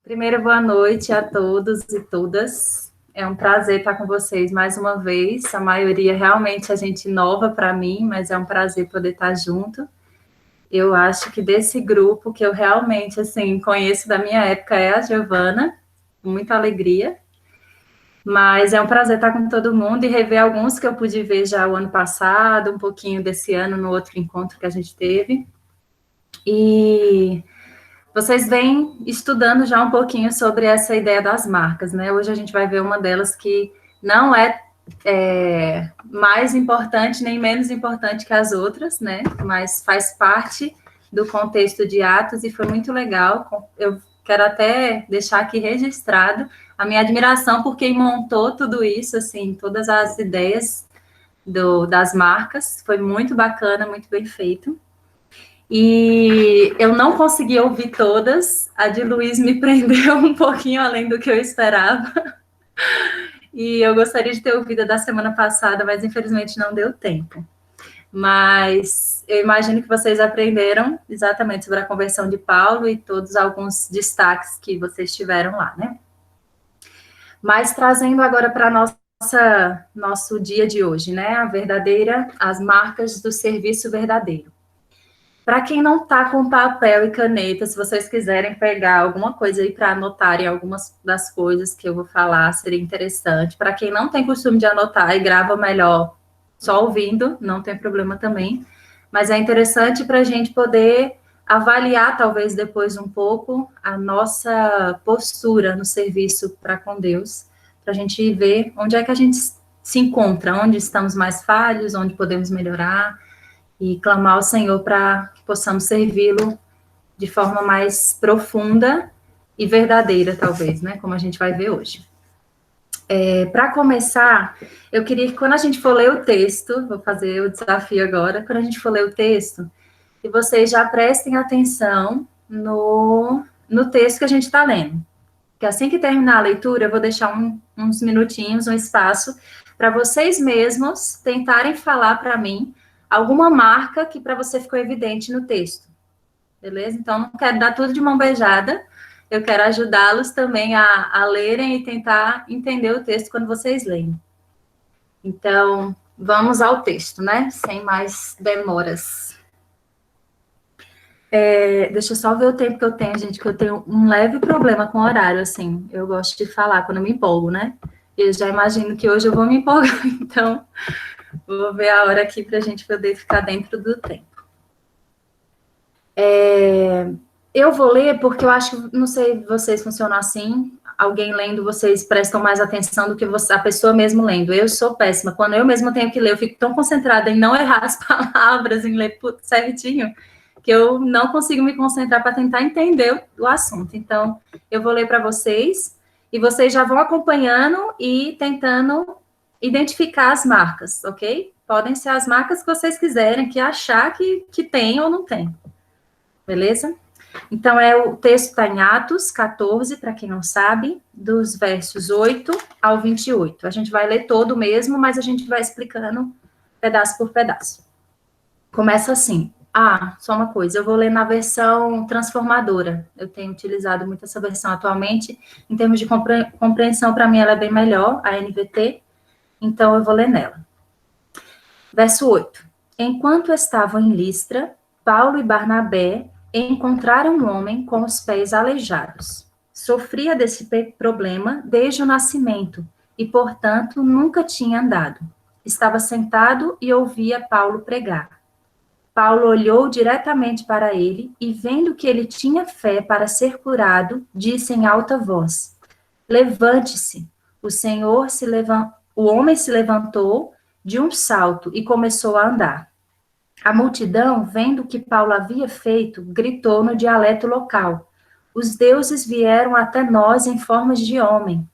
Primeiro, boa noite a todos e todas. É um prazer estar com vocês mais uma vez. A maioria realmente é gente nova para mim, mas é um prazer poder estar junto. Eu acho que desse grupo que eu realmente assim conheço da minha época é a Giovana, com muita alegria. Mas é um prazer estar com todo mundo e rever alguns que eu pude ver já o ano passado, um pouquinho desse ano no outro encontro que a gente teve. E vocês vêm estudando já um pouquinho sobre essa ideia das marcas, né? Hoje a gente vai ver uma delas que não é mais importante nem menos importante que as outras, né? Mas faz parte do contexto de Atos e foi muito legal. Eu quero até deixar aqui registrado a minha admiração por quem montou tudo isso, assim, todas as ideias das marcas. Foi muito bacana, muito bem feito. E eu não consegui ouvir todas. A de Luiz me prendeu um pouquinho além do que eu esperava. E eu gostaria de ter ouvido a da semana passada, mas infelizmente não deu tempo. Mas eu imagino que vocês aprenderam exatamente sobre a conversão de Paulo e todos alguns destaques que vocês tiveram lá, né? Mas trazendo agora para nosso dia de hoje, né? As marcas do serviço verdadeiro. Para quem não está com papel e caneta, se vocês quiserem pegar alguma coisa aí para anotarem algumas das coisas que eu vou falar, seria interessante. Para quem não tem costume de anotar e grava melhor só ouvindo, não tem problema também. Mas é interessante para a gente poder avaliar, talvez depois um pouco, a nossa postura no serviço para com Deus, para a gente ver onde é que a gente se encontra, onde estamos mais falhos, onde podemos melhorar, e clamar ao Senhor para que possamos servi-lo de forma mais profunda e verdadeira, talvez, né? Como a gente vai ver hoje. Para começar, eu queria que quando a gente for ler o texto, vou fazer o desafio agora, quando a gente for ler o texto, que vocês já prestem atenção no texto que a gente está lendo. Que assim que terminar a leitura, eu vou deixar uns minutinhos, um espaço, para vocês mesmos tentarem falar para mim alguma marca que para você ficou evidente no texto. Beleza? Então, não quero dar tudo de mão beijada, eu quero ajudá-los também a lerem e tentar entender o texto quando vocês leem. Então, vamos ao texto, né? Sem mais demoras. Deixa eu só ver o tempo que eu tenho, gente, que eu tenho um leve problema com o horário, assim. Eu gosto de falar quando eu me empolgo, né? Eu já imagino que hoje eu vou me empolgar, então vou ver a hora aqui para a gente poder ficar dentro do tempo. Eu vou ler porque eu acho que, não sei, vocês funcionam assim, alguém lendo, vocês prestam mais atenção do que a pessoa mesmo lendo. Eu sou péssima. Quando eu mesmo tenho que ler, eu fico tão concentrada em não errar as palavras, em ler certinho, que eu não consigo me concentrar para tentar entender o assunto. Então, eu vou ler para vocês, e vocês já vão acompanhando e tentando identificar as marcas, ok? Podem ser as marcas que vocês quiserem, que achar que tem ou não tem. Beleza? Então, o texto está em Atos 14, para quem não sabe, dos versos 8 ao 28. A gente vai ler todo mesmo, mas a gente vai explicando pedaço por pedaço. Começa assim. Só uma coisa, eu vou ler na versão transformadora. Eu tenho utilizado muito essa versão atualmente. Em termos de compreensão, para mim, ela é bem melhor, a NVT. Então, eu vou ler nela. Verso 8. Enquanto estavam em Listra, Paulo e Barnabé encontraram um homem com os pés aleijados. Sofria desse problema desde o nascimento e, portanto, nunca tinha andado. Estava sentado e ouvia Paulo pregar. Paulo olhou diretamente para ele e, vendo que ele tinha fé para ser curado, disse em alta voz: Levante-se. O homem se levantou de um salto e começou a andar. A multidão, vendo o que Paulo havia feito, gritou no dialeto local: Os deuses vieram até nós em formas de homem.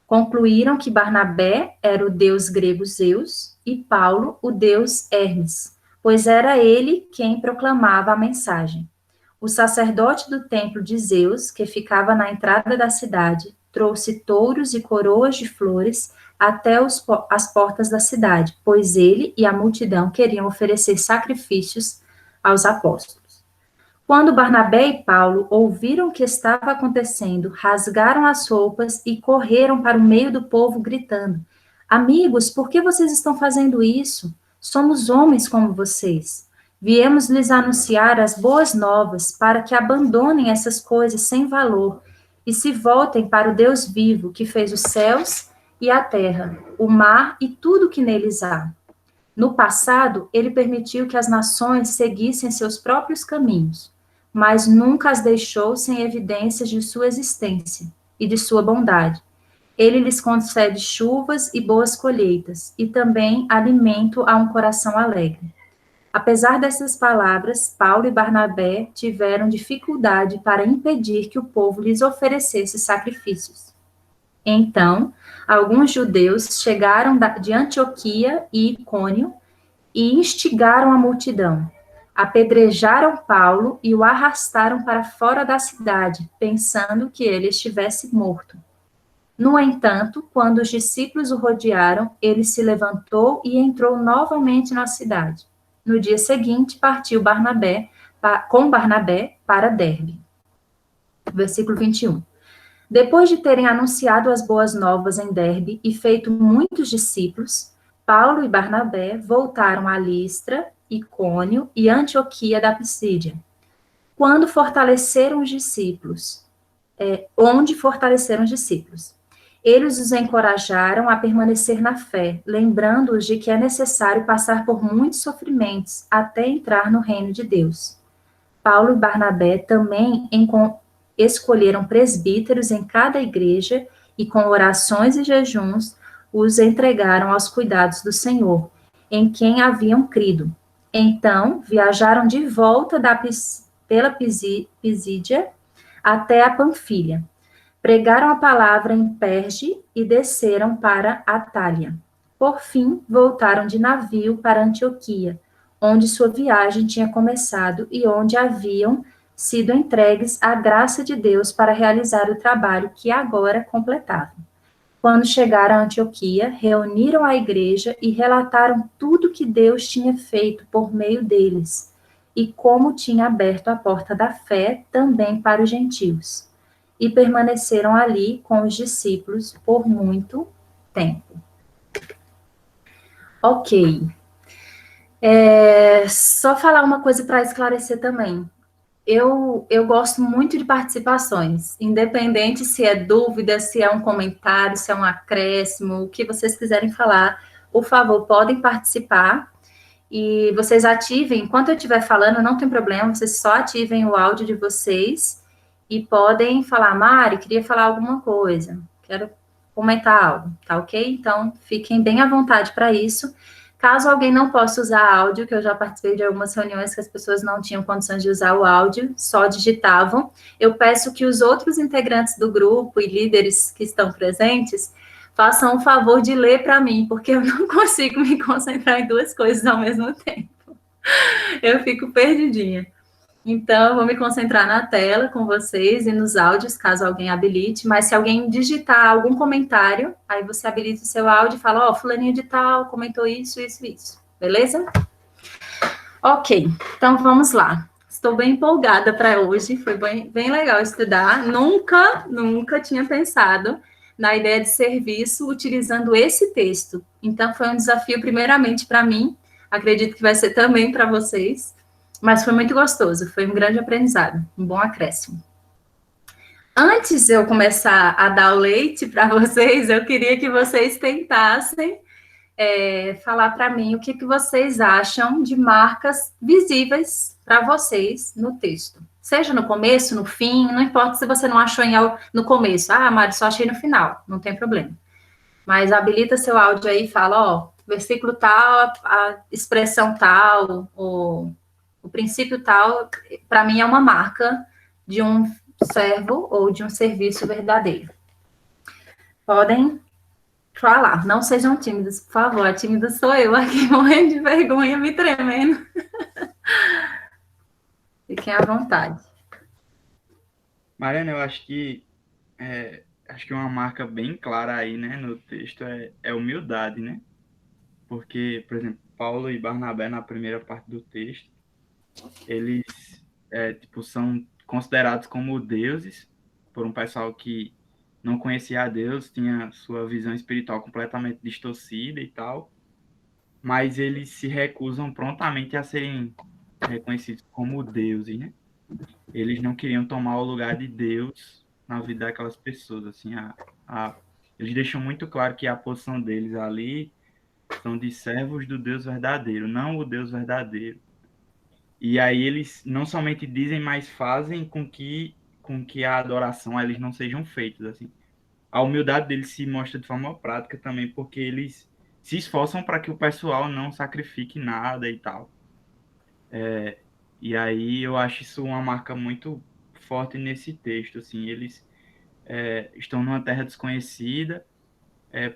Concluíram que Barnabé era o deus grego Zeus e Paulo o deus Hermes, pois era ele quem proclamava a mensagem. O sacerdote do templo de Zeus, que ficava na entrada da cidade, trouxe touros e coroas de flores até as portas da cidade, pois ele e a multidão queriam oferecer sacrifícios aos apóstolos. Quando Barnabé e Paulo ouviram o que estava acontecendo, rasgaram as roupas e correram para o meio do povo, gritando: Amigos, por que vocês estão fazendo isso? Somos homens como vocês. Viemos lhes anunciar as boas novas para que abandonem essas coisas sem valor e se voltem para o Deus vivo, que fez os céus e a terra, o mar e tudo que neles há. No passado, ele permitiu que as nações seguissem seus próprios caminhos, mas nunca as deixou sem evidências de sua existência e de sua bondade. Ele lhes concede chuvas e boas colheitas, e também alimento a um coração alegre. Apesar dessas palavras, Paulo e Barnabé tiveram dificuldade para impedir que o povo lhes oferecesse sacrifícios. Então, alguns judeus chegaram de Antioquia e Icônio e instigaram a multidão. Apedrejaram Paulo e o arrastaram para fora da cidade, pensando que ele estivesse morto. No entanto, quando os discípulos o rodearam, ele se levantou e entrou novamente na cidade. No dia seguinte, partiu com Barnabé para Derbe. Versículo 21. Depois de terem anunciado as boas novas em Derbe e feito muitos discípulos, Paulo e Barnabé voltaram a Listra, Icônio e Antioquia da Pisídia. Quando fortaleceram os discípulos, onde fortaleceram os discípulos. Eles os encorajaram a permanecer na fé, lembrando-os de que é necessário passar por muitos sofrimentos até entrar no reino de Deus. Paulo e Barnabé também escolheram presbíteros em cada igreja e, com orações e jejuns, os entregaram aos cuidados do Senhor, em quem haviam crido. Então, viajaram de volta pela Pisídia até a Panfilha. Pregaram a palavra em Perge e desceram para Atália. Por fim, voltaram de navio para Antioquia, onde sua viagem tinha começado e onde haviam sido entregues à graça de Deus para realizar o trabalho que agora completavam. Quando chegaram a Antioquia, reuniram a igreja e relataram tudo que Deus tinha feito por meio deles e como tinha aberto a porta da fé também para os gentios. E permaneceram ali com os discípulos por muito tempo. Ok. Só falar uma coisa para esclarecer também. Eu gosto muito de participações, independente se é dúvida, se é um comentário, se é um acréscimo, o que vocês quiserem falar, por favor, podem participar. E vocês ativem, enquanto eu estiver falando, não tem problema, vocês só ativem o áudio de vocês e podem falar, Mari, queria falar alguma coisa, quero comentar algo, tá ok? Então, fiquem bem à vontade para isso. Caso alguém não possa usar áudio, que eu já participei de algumas reuniões que as pessoas não tinham condições de usar o áudio, só digitavam, eu peço que os outros integrantes do grupo e líderes que estão presentes façam o favor de ler para mim, porque eu não consigo me concentrar em duas coisas ao mesmo tempo. Eu fico perdidinha. Então, eu vou me concentrar na tela com vocês e nos áudios, caso alguém habilite, mas se alguém digitar algum comentário, aí você habilita o seu áudio e fala, ó, fulaninho de tal comentou isso, isso, isso. Beleza? Ok, então vamos lá. Estou bem empolgada para hoje, foi bem legal estudar. Nunca tinha pensado na ideia de serviço utilizando esse texto. Então, foi um desafio, primeiramente, para mim, acredito que vai ser também para vocês, mas foi muito gostoso, foi um grande aprendizado, um bom acréscimo. Antes de eu começar a dar o leite para vocês, eu queria que vocês tentassem falar para mim o que vocês acham de marcas visíveis para vocês no texto. Seja no começo, no fim, não importa se você não achou no começo. Ah, Mari, só achei no final, não tem problema. Mas habilita seu áudio aí e fala, ó, versículo tal, a expressão tal, o princípio tal, para mim é uma marca de um servo ou de um serviço verdadeiro. Podem falar, não sejam tímidos, por favor. A tímida sou eu aqui, morrendo de vergonha, me tremendo. Fiquem à vontade. Mariana, eu acho que uma marca bem clara aí, né, no texto é humildade, né? Porque, por exemplo, Paulo e Barnabé, na primeira parte do texto, eles tipo, são considerados como deuses por um pessoal que não conhecia a Deus, tinha sua visão espiritual completamente distorcida e tal, mas eles se recusam prontamente a serem reconhecidos como deuses, né? Eles não queriam tomar o lugar de Deus na vida daquelas pessoas, assim, eles deixam muito claro que a posição deles ali são de servos do Deus verdadeiro, não o Deus verdadeiro. E aí eles não somente dizem, mas fazem com que a adoração a eles não sejam feitas, assim. A humildade deles se mostra de forma prática também, porque eles se esforçam para que o pessoal não sacrifique nada e tal. E aí eu acho isso uma marca muito forte nesse texto, assim. Eles estão numa terra desconhecida,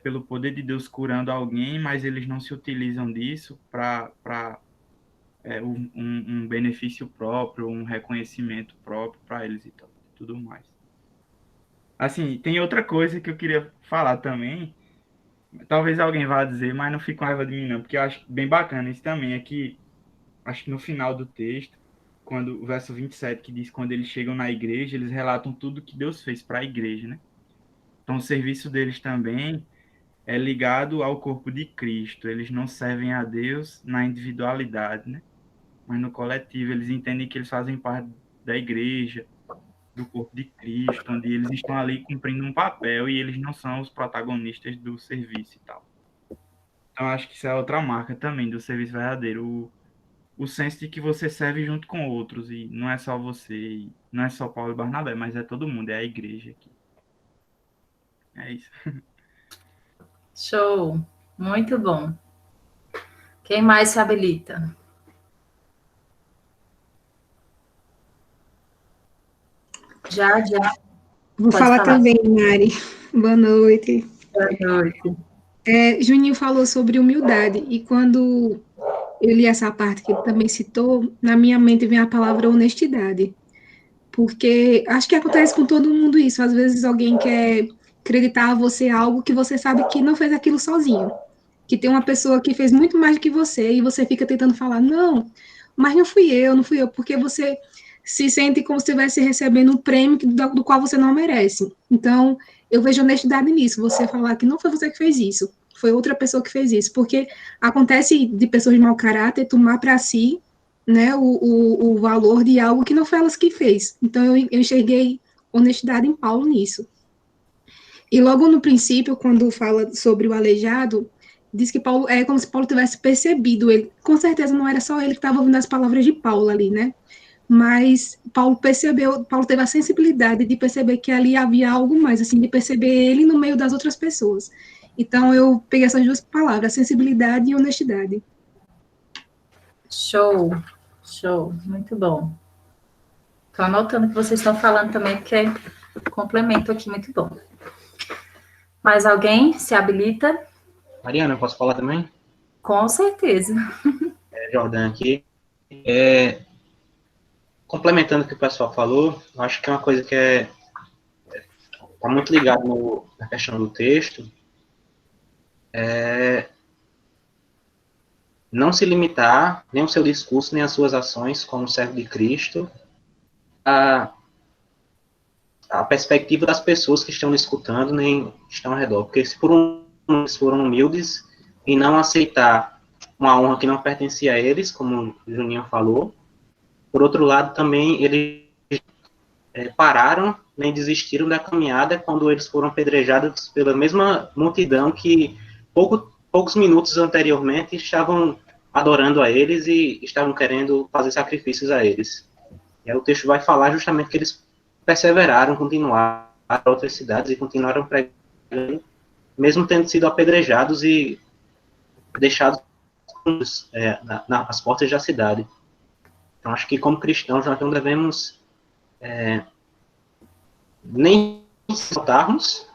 pelo poder de Deus curando alguém, mas eles não se utilizam disso para um benefício próprio, um reconhecimento próprio para eles e tudo mais. Assim, tem outra coisa que eu queria falar também, talvez alguém vá dizer, mas não fique com raiva de mim não, porque eu acho bem bacana isso também, é que, acho que no final do texto, quando o verso 27 que diz, quando eles chegam na igreja, eles relatam tudo que Deus fez para a igreja, né? Então, o serviço deles também é ligado ao corpo de Cristo. Eles não servem a Deus na individualidade, né? Mas no coletivo. Eles entendem que eles fazem parte da igreja, do corpo de Cristo, onde eles estão ali cumprindo um papel e eles não são os protagonistas do serviço e tal. Então, acho que isso é outra marca também do serviço verdadeiro. O senso de que você serve junto com outros e não é só você, e não é só Paulo e Barnabé, mas é todo mundo, é a igreja aqui. É isso. Show. Muito bom. Quem mais se habilita? Já, já. Vou Pode falar falar. também, Mari. Boa noite. Boa noite. Juninho falou sobre humildade, e quando eu li essa parte que ele também citou, na minha mente vem a palavra honestidade. Porque acho que acontece com todo mundo isso. Às vezes alguém quer acreditar a você algo que você sabe que não fez aquilo sozinho. Que tem uma pessoa que fez muito mais do que você, e você fica tentando falar, não, mas não fui eu, porque você se sente como se estivesse recebendo um prêmio do qual você não merece. Então, eu vejo honestidade nisso, você falar que não foi você que fez isso, foi outra pessoa que fez isso, porque acontece de pessoas de mau caráter tomar para si, né, o valor de algo que não foi elas que fez. Então, eu enxerguei honestidade em Paulo nisso. E logo no princípio, quando fala sobre o aleijado, diz que Paulo é como se Paulo tivesse percebido ele. Com certeza não era só ele que estava ouvindo as palavras de Paulo ali, né? Mas Paulo percebeu, Paulo teve a sensibilidade de perceber que ali havia algo mais, assim, de perceber ele no meio das outras pessoas. Então eu peguei essas duas palavras, sensibilidade e honestidade. Show. Show. Muito bom. Estou anotando o que vocês estão falando também, porque é complemento aqui muito bom. Mais alguém se habilita? Mariana, eu posso falar também? Com certeza. Jordan aqui. Complementando o que o pessoal falou, eu acho que é uma coisa que está muito ligada na questão do texto, não se limitar, nem o seu discurso, nem as suas ações como servo de Cristo, a perspectiva das pessoas que estão lhe escutando, nem estão ao redor. Porque se por eles foram humildes e não aceitar uma honra que não pertencia a eles, como o Juninho falou, por outro lado, também eles pararam, nem desistiram da caminhada quando eles foram apedrejados pela mesma multidão que poucos minutos anteriormente estavam adorando a eles e estavam querendo fazer sacrifícios a eles. E aí o texto vai falar justamente que eles perseveraram, continuaram para outras cidades e continuaram pregando, mesmo tendo sido apedrejados e deixados nas portas da cidade. Então, acho que como cristãos nós não devemos nem soltarmos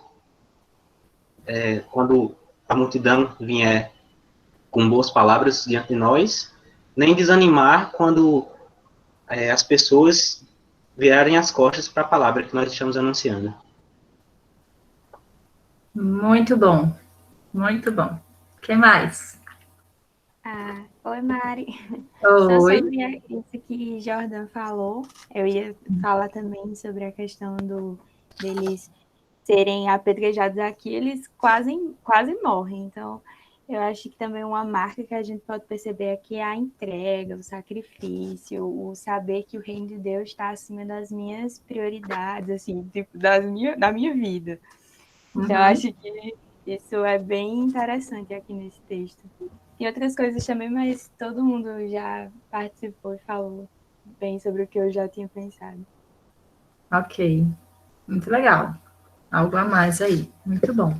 quando a multidão vier com boas palavras diante de nós, nem desanimar quando as pessoas virarem as costas para a palavra que nós estamos anunciando. Muito bom. Muito bom. Quem mais? Oi, Mari. Só Oi. sobre isso que Jordan falou, eu ia falar também sobre a questão deles serem apedrejados aqui, eles quase morrem. Então, eu acho que também uma marca que a gente pode perceber aqui é a entrega, o sacrifício, o saber que o reino de Deus está acima das minhas prioridades, assim, tipo, da minha vida. Então, eu acho que isso é bem interessante aqui nesse texto. Tem outras coisas também, mas todo mundo já participou e falou bem sobre o que eu já tinha pensado. Ok, muito legal. Algo a mais aí, muito bom.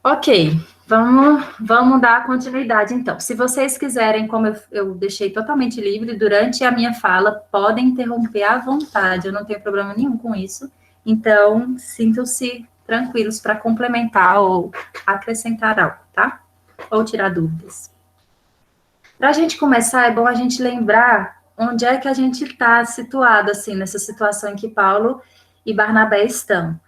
Ok, vamos dar continuidade então. Se vocês quiserem, como eu deixei totalmente livre, durante a minha fala, podem interromper à vontade, eu não tenho problema nenhum com isso. Então, sintam-se tranquilos para complementar ou acrescentar algo, tá? Ou tirar dúvidas. Para a gente começar, é bom a gente lembrar onde é que a gente está situado, assim, nessa situação em que Paulo e Barnabé estão.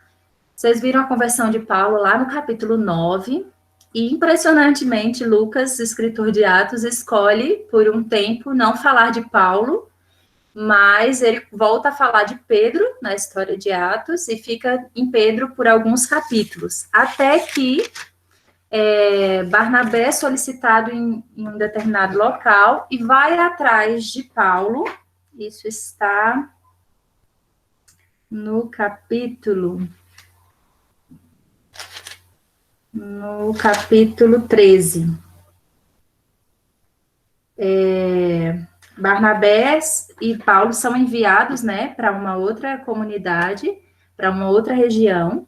Vocês viram a conversão de Paulo lá no capítulo 9, e impressionantemente, Lucas, escritor de Atos, escolhe, por um tempo, não falar de Paulo, mas ele volta a falar de Pedro na história de Atos e fica em Pedro por alguns capítulos, até que Barnabé é solicitado em um determinado local e vai atrás de Paulo. Isso está no capítulo 13. Barnabé e Paulo são enviados, né, para uma outra comunidade, para uma outra região.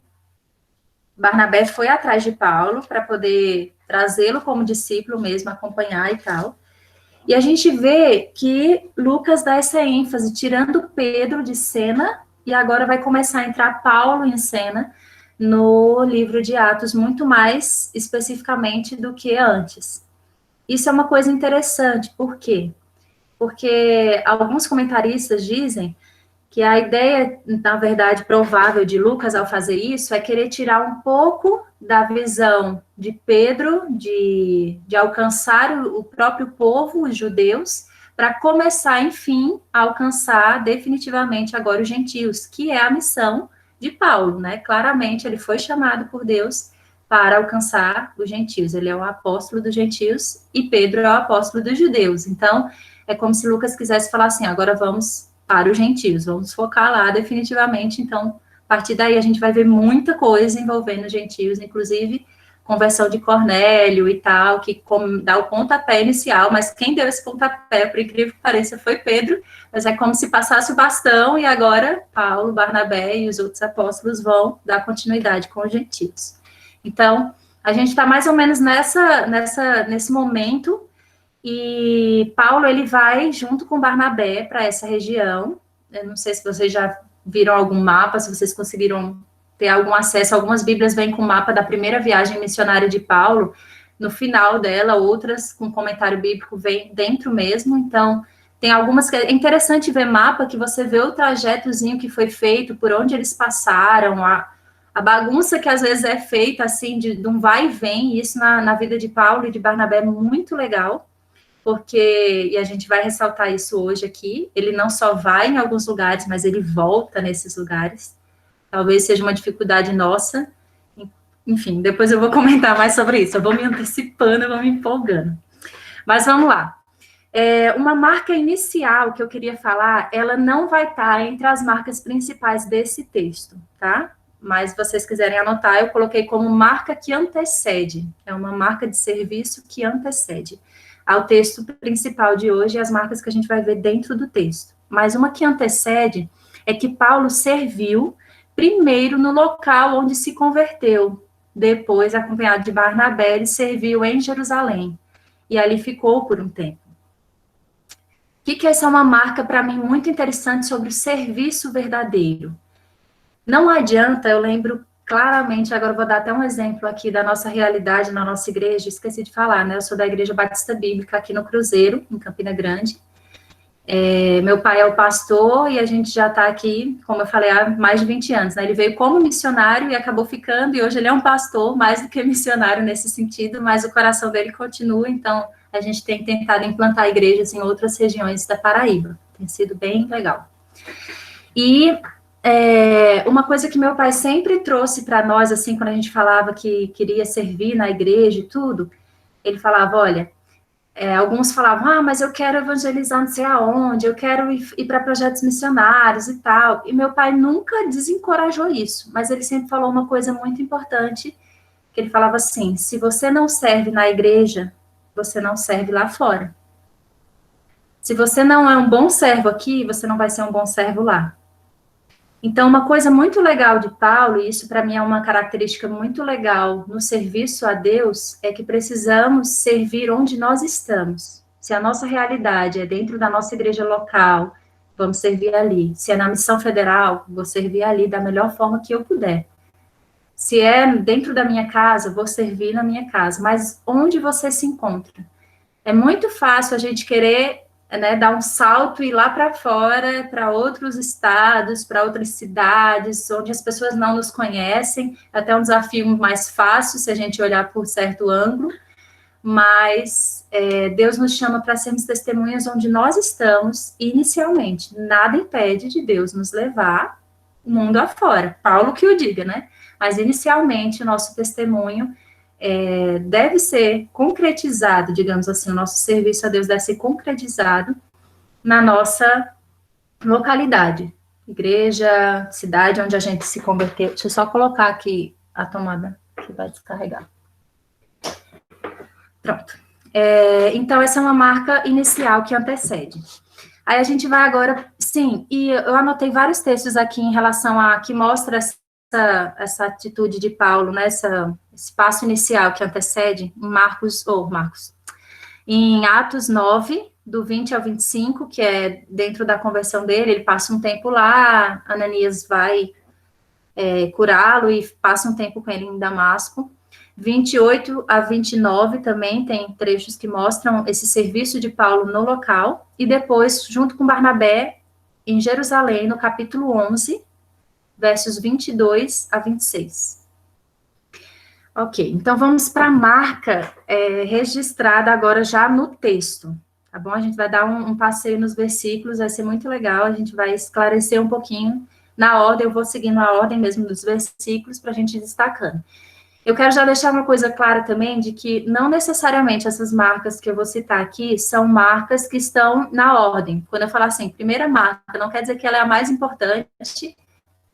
Barnabé foi atrás de Paulo para poder trazê-lo como discípulo mesmo, acompanhar e tal. E a gente vê que Lucas dá essa ênfase, tirando Pedro de cena, e agora vai começar a entrar Paulo em cena no livro de Atos, muito mais especificamente do que antes. Isso é uma coisa interessante, por quê? Porque alguns comentaristas dizem que a ideia, na verdade, provável de Lucas ao fazer isso é querer tirar um pouco da visão de Pedro de alcançar o próprio povo, os judeus, para começar, enfim, a alcançar definitivamente agora os gentios, que é a missão de Paulo, né? Claramente ele foi chamado por Deus para alcançar os gentios. Ele é o apóstolo dos gentios e Pedro é o apóstolo dos judeus. Então, é como se Lucas quisesse falar assim, agora vamos para os gentios, vamos focar lá definitivamente. Então, a partir daí a gente vai ver muita coisa envolvendo os gentios, inclusive conversão de Cornélio e tal, que dá o pontapé inicial, mas quem deu esse pontapé, por incrível que pareça, foi Pedro, mas é como se passasse o bastão e agora Paulo, Barnabé e os outros apóstolos vão dar continuidade com os gentios. Então, a gente está mais ou menos nesse momento. E Paulo, ele vai junto com Barnabé para essa região. Eu não sei se vocês já viram algum mapa, se vocês conseguiram ter algum acesso. Algumas Bíblias vêm com o mapa da primeira viagem missionária de Paulo, no final dela, outras com comentário bíblico vem dentro mesmo. Então, tem algumas que é interessante ver mapa, que você vê o trajetozinho que foi feito, por onde eles passaram, a bagunça que às vezes é feita, assim, de um vai e vem, e isso na vida de Paulo e de Barnabé é muito legal. Porque, e a gente vai ressaltar isso hoje aqui, ele não só vai em alguns lugares, mas ele volta nesses lugares. Talvez seja uma dificuldade nossa. Enfim, depois eu vou comentar mais sobre isso. Eu vou me antecipando, eu vou me empolgando. Mas vamos lá. Uma marca inicial que eu queria falar, ela não vai estar entre as marcas principais desse texto, tá? Mas se vocês quiserem anotar, eu coloquei como marca que antecede. É uma marca de serviço que antecede ao texto principal de hoje e as marcas que a gente vai ver dentro do texto. Mas uma que antecede é que Paulo serviu primeiro no local onde se converteu. Depois, acompanhado de Barnabé, ele serviu em Jerusalém. E ali ficou por um tempo. O que essa é uma marca, para mim, muito interessante sobre o serviço verdadeiro. Não adianta, eu lembro claramente, agora eu vou dar até um exemplo aqui da nossa realidade na nossa igreja, esqueci de falar, né? Eu sou da Igreja Batista Bíblica aqui no Cruzeiro, em Campina Grande. Meu pai é o pastor e a gente já está aqui, como eu falei, há mais de 20 anos, né? Ele veio como missionário e acabou ficando, e hoje ele é um pastor, mais do que missionário nesse sentido, mas o coração dele continua, então a gente tem tentado implantar igrejas em outras regiões da Paraíba. Tem sido bem legal. E uma coisa que meu pai sempre trouxe para nós, assim, quando a gente falava que queria servir na igreja e tudo, ele falava, olha, alguns falavam, mas eu quero evangelizar não sei aonde, eu quero ir para projetos missionários e tal. E meu pai nunca desencorajou isso, mas ele sempre falou uma coisa muito importante, que ele falava assim, se você não serve na igreja, você não serve lá fora. Se você não é um bom servo aqui, você não vai ser um bom servo lá. Então, uma coisa muito legal de Paulo, e isso para mim é uma característica muito legal no serviço a Deus, é que precisamos servir onde nós estamos. Se a nossa realidade é dentro da nossa igreja local, vamos servir ali. Se é na missão federal, vou servir ali da melhor forma que eu puder. Se é dentro da minha casa, vou servir na minha casa. Mas onde você se encontra? É muito fácil a gente querer, né, dar um salto e ir lá para fora, para outros estados, para outras cidades, onde as pessoas não nos conhecem, até um desafio mais fácil, se a gente olhar por certo ângulo, mas Deus nos chama para sermos testemunhas onde nós estamos, inicialmente. Nada impede de Deus nos levar o mundo afora, Paulo que o diga, né? Mas, inicialmente, o nosso testemunho deve ser concretizado, digamos assim, o nosso serviço a Deus deve ser concretizado na nossa localidade, igreja, cidade onde a gente se converteu. Deixa eu só colocar aqui a tomada que vai descarregar. Pronto. Então, essa é uma marca inicial que antecede. Aí a gente vai agora, sim, e eu anotei vários textos aqui em relação a, que mostra essa atitude de Paulo, né, esse passo inicial que antecede em Atos 9, do 20 ao 25, que é dentro da conversão dele, ele passa um tempo lá, Ananias vai curá-lo e passa um tempo com ele em Damasco. 28 a 29 também tem trechos que mostram esse serviço de Paulo no local, e depois, junto com Barnabé, em Jerusalém, no capítulo 11, versos 22 a 26. Ok, então vamos para a marca registrada agora já no texto, tá bom? A gente vai dar um passeio nos versículos, vai ser muito legal, a gente vai esclarecer um pouquinho na ordem, eu vou seguindo a ordem mesmo dos versículos para a gente ir destacando. Eu quero já deixar uma coisa clara também, de que não necessariamente essas marcas que eu vou citar aqui são marcas que estão na ordem. Quando eu falar assim, primeira marca, não quer dizer que ela é a mais importante,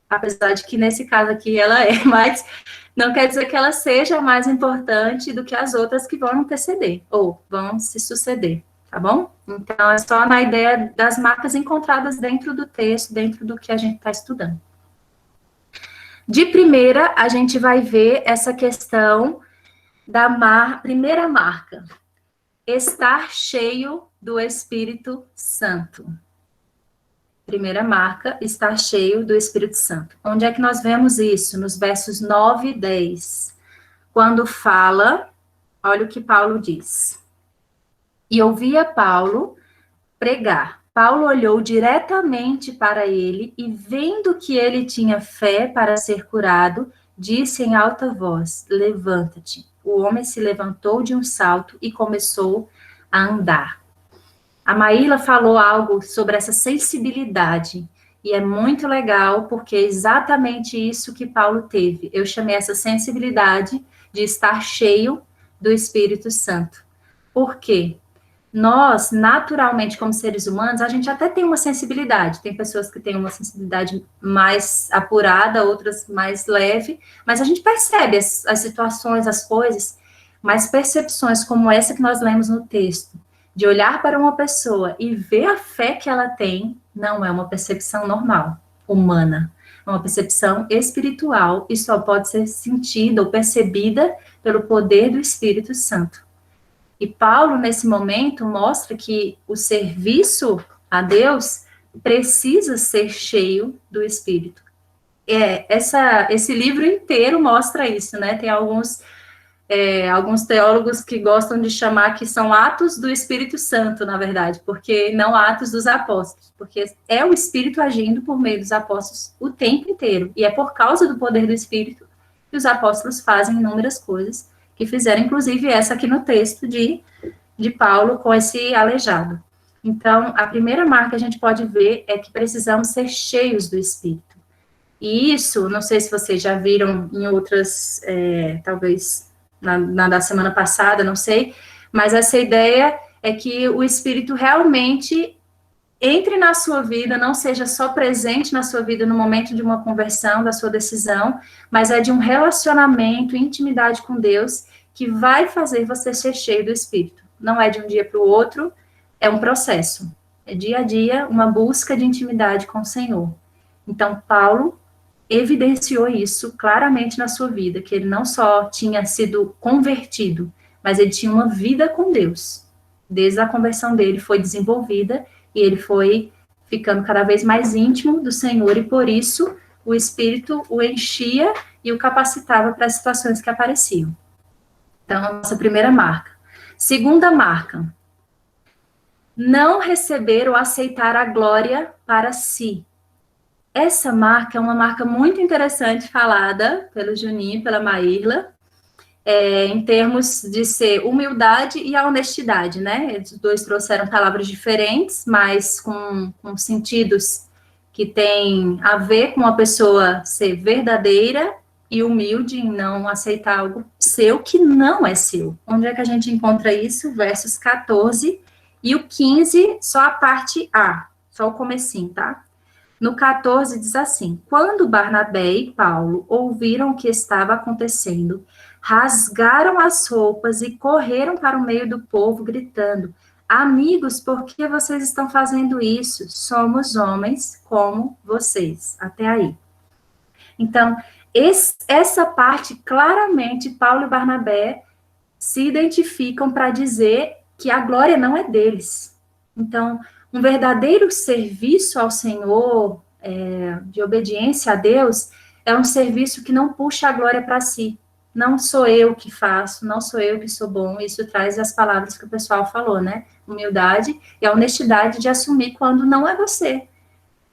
apesar de que nesse caso aqui ela é, mas não quer dizer que ela seja mais importante do que as outras que vão anteceder, ou vão se suceder, tá bom? Então, é só na ideia das marcas encontradas dentro do texto, dentro do que a gente está estudando. De primeira, a gente vai ver essa questão da primeira marca, estar cheio do Espírito Santo. Primeira marca, estar cheio do Espírito Santo. Onde é que nós vemos isso? Nos versos 9 e 10. Quando fala, olha o que Paulo diz. E ouvia Paulo pregar. Paulo olhou diretamente para ele e, vendo que ele tinha fé para ser curado, disse em alta voz, levanta-te. O homem se levantou de um salto e começou a andar. A Maíla falou algo sobre essa sensibilidade, e é muito legal, porque é exatamente isso que Paulo teve. Eu chamei essa sensibilidade de estar cheio do Espírito Santo. Por quê? Nós, naturalmente, como seres humanos, a gente até tem uma sensibilidade. Tem pessoas que têm uma sensibilidade mais apurada, outras mais leve, mas a gente percebe as situações, as coisas, mas percepções como essa que nós lemos no texto, de olhar para uma pessoa e ver a fé que ela tem, não é uma percepção normal, humana. É uma percepção espiritual e só pode ser sentida ou percebida pelo poder do Espírito Santo. E Paulo, nesse momento, mostra que o serviço a Deus precisa ser cheio do Espírito. Esse livro inteiro mostra isso, né? Tem alguns alguns teólogos que gostam de chamar que são atos do Espírito Santo, na verdade, porque não atos dos apóstolos, porque é o Espírito agindo por meio dos apóstolos o tempo inteiro, e é por causa do poder do Espírito que os apóstolos fazem inúmeras coisas, que fizeram, inclusive, essa aqui no texto de Paulo com esse aleijado. Então, a primeira marca que a gente pode ver é que precisamos ser cheios do Espírito. E isso, não sei se vocês já viram em outras, talvez na da semana passada, não sei, mas essa ideia é que o Espírito realmente entre na sua vida, não seja só presente na sua vida no momento de uma conversão, da sua decisão, mas é de um relacionamento, intimidade com Deus, que vai fazer você ser cheio do Espírito. Não é de um dia para o outro, é um processo. É dia a dia uma busca de intimidade com o Senhor. Então, Paulo evidenciou isso claramente na sua vida, que ele não só tinha sido convertido, mas ele tinha uma vida com Deus. Desde a conversão dele foi desenvolvida e ele foi ficando cada vez mais íntimo do Senhor, e por isso o Espírito o enchia e o capacitava para as situações que apareciam. Então, a nossa primeira marca. Segunda marca, não receber ou aceitar a glória para si. Essa marca é uma marca muito interessante, falada pelo Juninho e pela Maírla, em termos de ser humildade e a honestidade, né? Eles dois trouxeram palavras diferentes, mas com sentidos que têm a ver com a pessoa ser verdadeira e humilde em não aceitar algo seu que não é seu. Onde é que a gente encontra isso? Versos 14 e o 15, só a parte A, só o comecinho, tá? No 14 diz assim: quando Barnabé e Paulo ouviram o que estava acontecendo, rasgaram as roupas e correram para o meio do povo, gritando: amigos, por que vocês estão fazendo isso? Somos homens como vocês. Até aí. Então, essa parte, claramente, Paulo e Barnabé se identificam para dizer que a glória não é deles. Então, um verdadeiro serviço ao Senhor, de obediência a Deus, é um serviço que não puxa a glória para si. Não sou eu que faço, não sou eu que sou bom. Isso traz as palavras que o pessoal falou, né? Humildade e a honestidade de assumir quando não é você.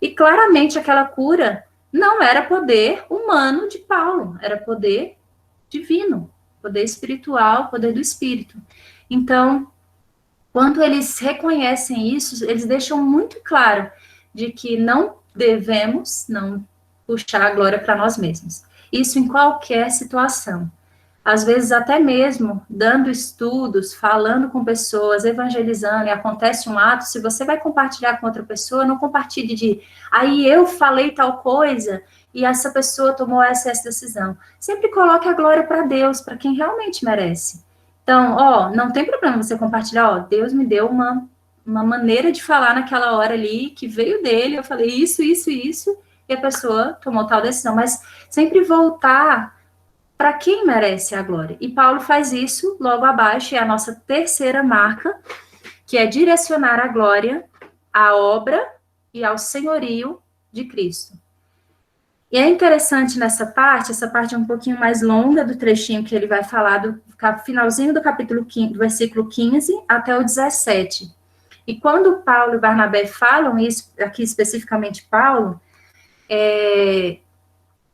E claramente aquela cura não era poder humano de Paulo, era poder divino, poder espiritual, poder do Espírito. Então, quando eles reconhecem isso, eles deixam muito claro de que não devemos não puxar a glória para nós mesmos. Isso em qualquer situação. Às vezes, até mesmo dando estudos, falando com pessoas, evangelizando, e acontece um ato, se você vai compartilhar com outra pessoa, não compartilhe de, aí eu falei tal coisa, e essa pessoa tomou essa decisão. Sempre coloque a glória para Deus, para quem realmente merece. Então, não tem problema você compartilhar, Deus me deu uma maneira de falar naquela hora ali, que veio dele, eu falei isso, e a pessoa tomou tal decisão, mas sempre voltar para quem merece a glória. E Paulo faz isso logo abaixo, é a nossa terceira marca, que é direcionar a glória à obra e ao senhorio de Cristo. E é interessante nessa parte, essa parte é um pouquinho mais longa do trechinho que ele vai falar do finalzinho do capítulo 15, do versículo 15 até o 17. E quando Paulo e Barnabé falam isso, aqui especificamente Paulo,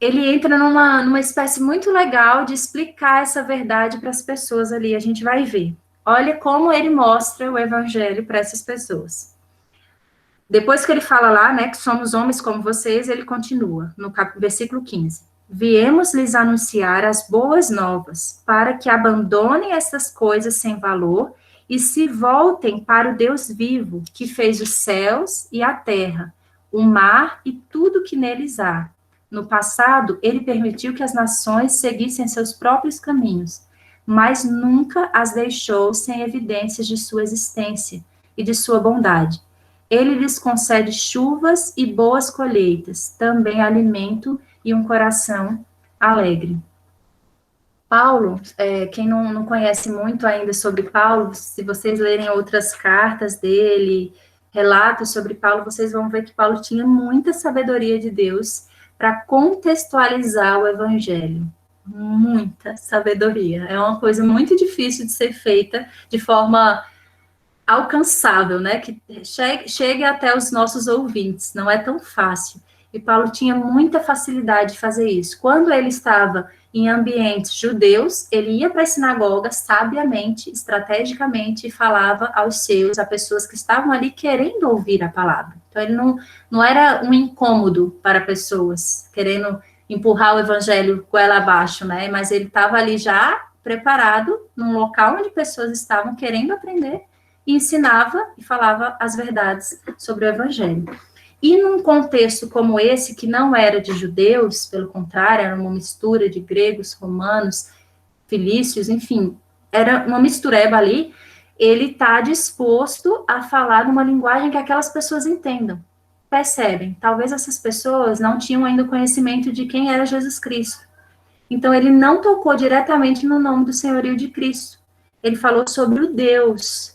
ele entra numa espécie muito legal de explicar essa verdade para as pessoas ali, a gente vai ver. Olha como ele mostra o evangelho para essas pessoas. Depois que ele fala lá, né, que somos homens como vocês, ele continua, no versículo 15. Viemos lhes anunciar as boas novas, para que abandonem essas coisas sem valor e se voltem para o Deus vivo, que fez os céus e a terra, o mar e tudo que neles há. No passado, ele permitiu que as nações seguissem seus próprios caminhos, mas nunca as deixou sem evidências de sua existência e de sua bondade. Ele lhes concede chuvas e boas colheitas, também alimento e um coração alegre. Paulo, quem não conhece muito ainda sobre Paulo, se vocês lerem outras cartas dele, relatos sobre Paulo, vocês vão ver que Paulo tinha muita sabedoria de Deus para contextualizar o evangelho. muita sabedoria. É uma coisa muito difícil de ser feita de forma alcançável, né? Que chegue até os nossos ouvintes. Não é tão fácil. E Paulo tinha muita facilidade de fazer isso. Quando ele estava em ambientes judeus, ele ia para a sinagoga sabiamente, estrategicamente, e falava aos seus, a pessoas que estavam ali querendo ouvir a palavra. Então, ele não era um incômodo para pessoas querendo empurrar o evangelho goela abaixo, né? Mas ele estava ali já preparado, num local onde pessoas estavam querendo aprender, e ensinava e falava as verdades sobre o evangelho. E num contexto como esse, que não era de judeus, pelo contrário, era uma mistura de gregos, romanos, filícios, enfim, era uma mistureba ali, ele está disposto a falar numa linguagem que aquelas pessoas entendam. Percebem? Talvez essas pessoas não tinham ainda conhecimento de quem era Jesus Cristo. Então, ele não tocou diretamente no nome do senhorio de Cristo. Ele falou sobre o Deus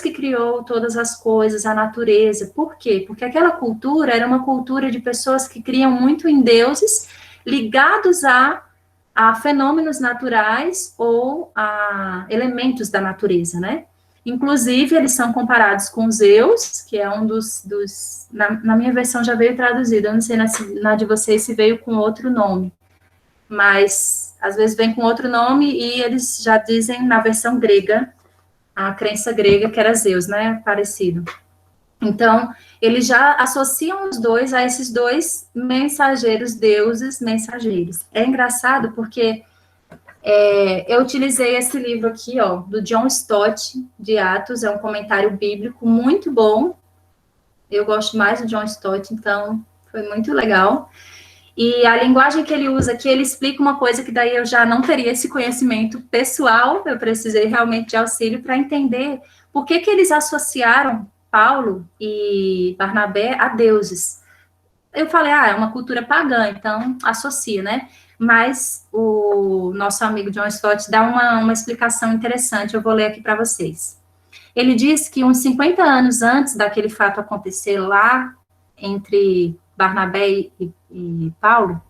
que criou todas as coisas, a natureza. Por quê? Porque aquela cultura era uma cultura de pessoas que criam muito em deuses ligados a fenômenos naturais ou a elementos da natureza, né? Inclusive, eles são comparados com Zeus, que é um dos na minha versão já veio traduzido, eu não sei na de vocês se veio com outro nome, mas às vezes vem com outro nome e eles já dizem na versão grega, a crença grega que era Zeus, né, parecido. Então, eles já associam os dois a esses dois mensageiros, deuses mensageiros. É engraçado porque eu utilizei esse livro aqui, ó, do John Stott, de Atos, é um comentário bíblico muito bom. Eu gosto mais do John Stott, então foi muito legal. E a linguagem que ele usa aqui, ele explica uma coisa que daí eu já não teria esse conhecimento pessoal, eu precisei realmente de auxílio para entender por que eles associaram Paulo e Barnabé a deuses. Eu falei, é uma cultura pagã, então associa, né? Mas o nosso amigo John Stott dá uma explicação interessante, eu vou ler aqui para vocês. Ele diz que uns 50 anos antes daquele fato acontecer lá entre Barnabé e Paulo,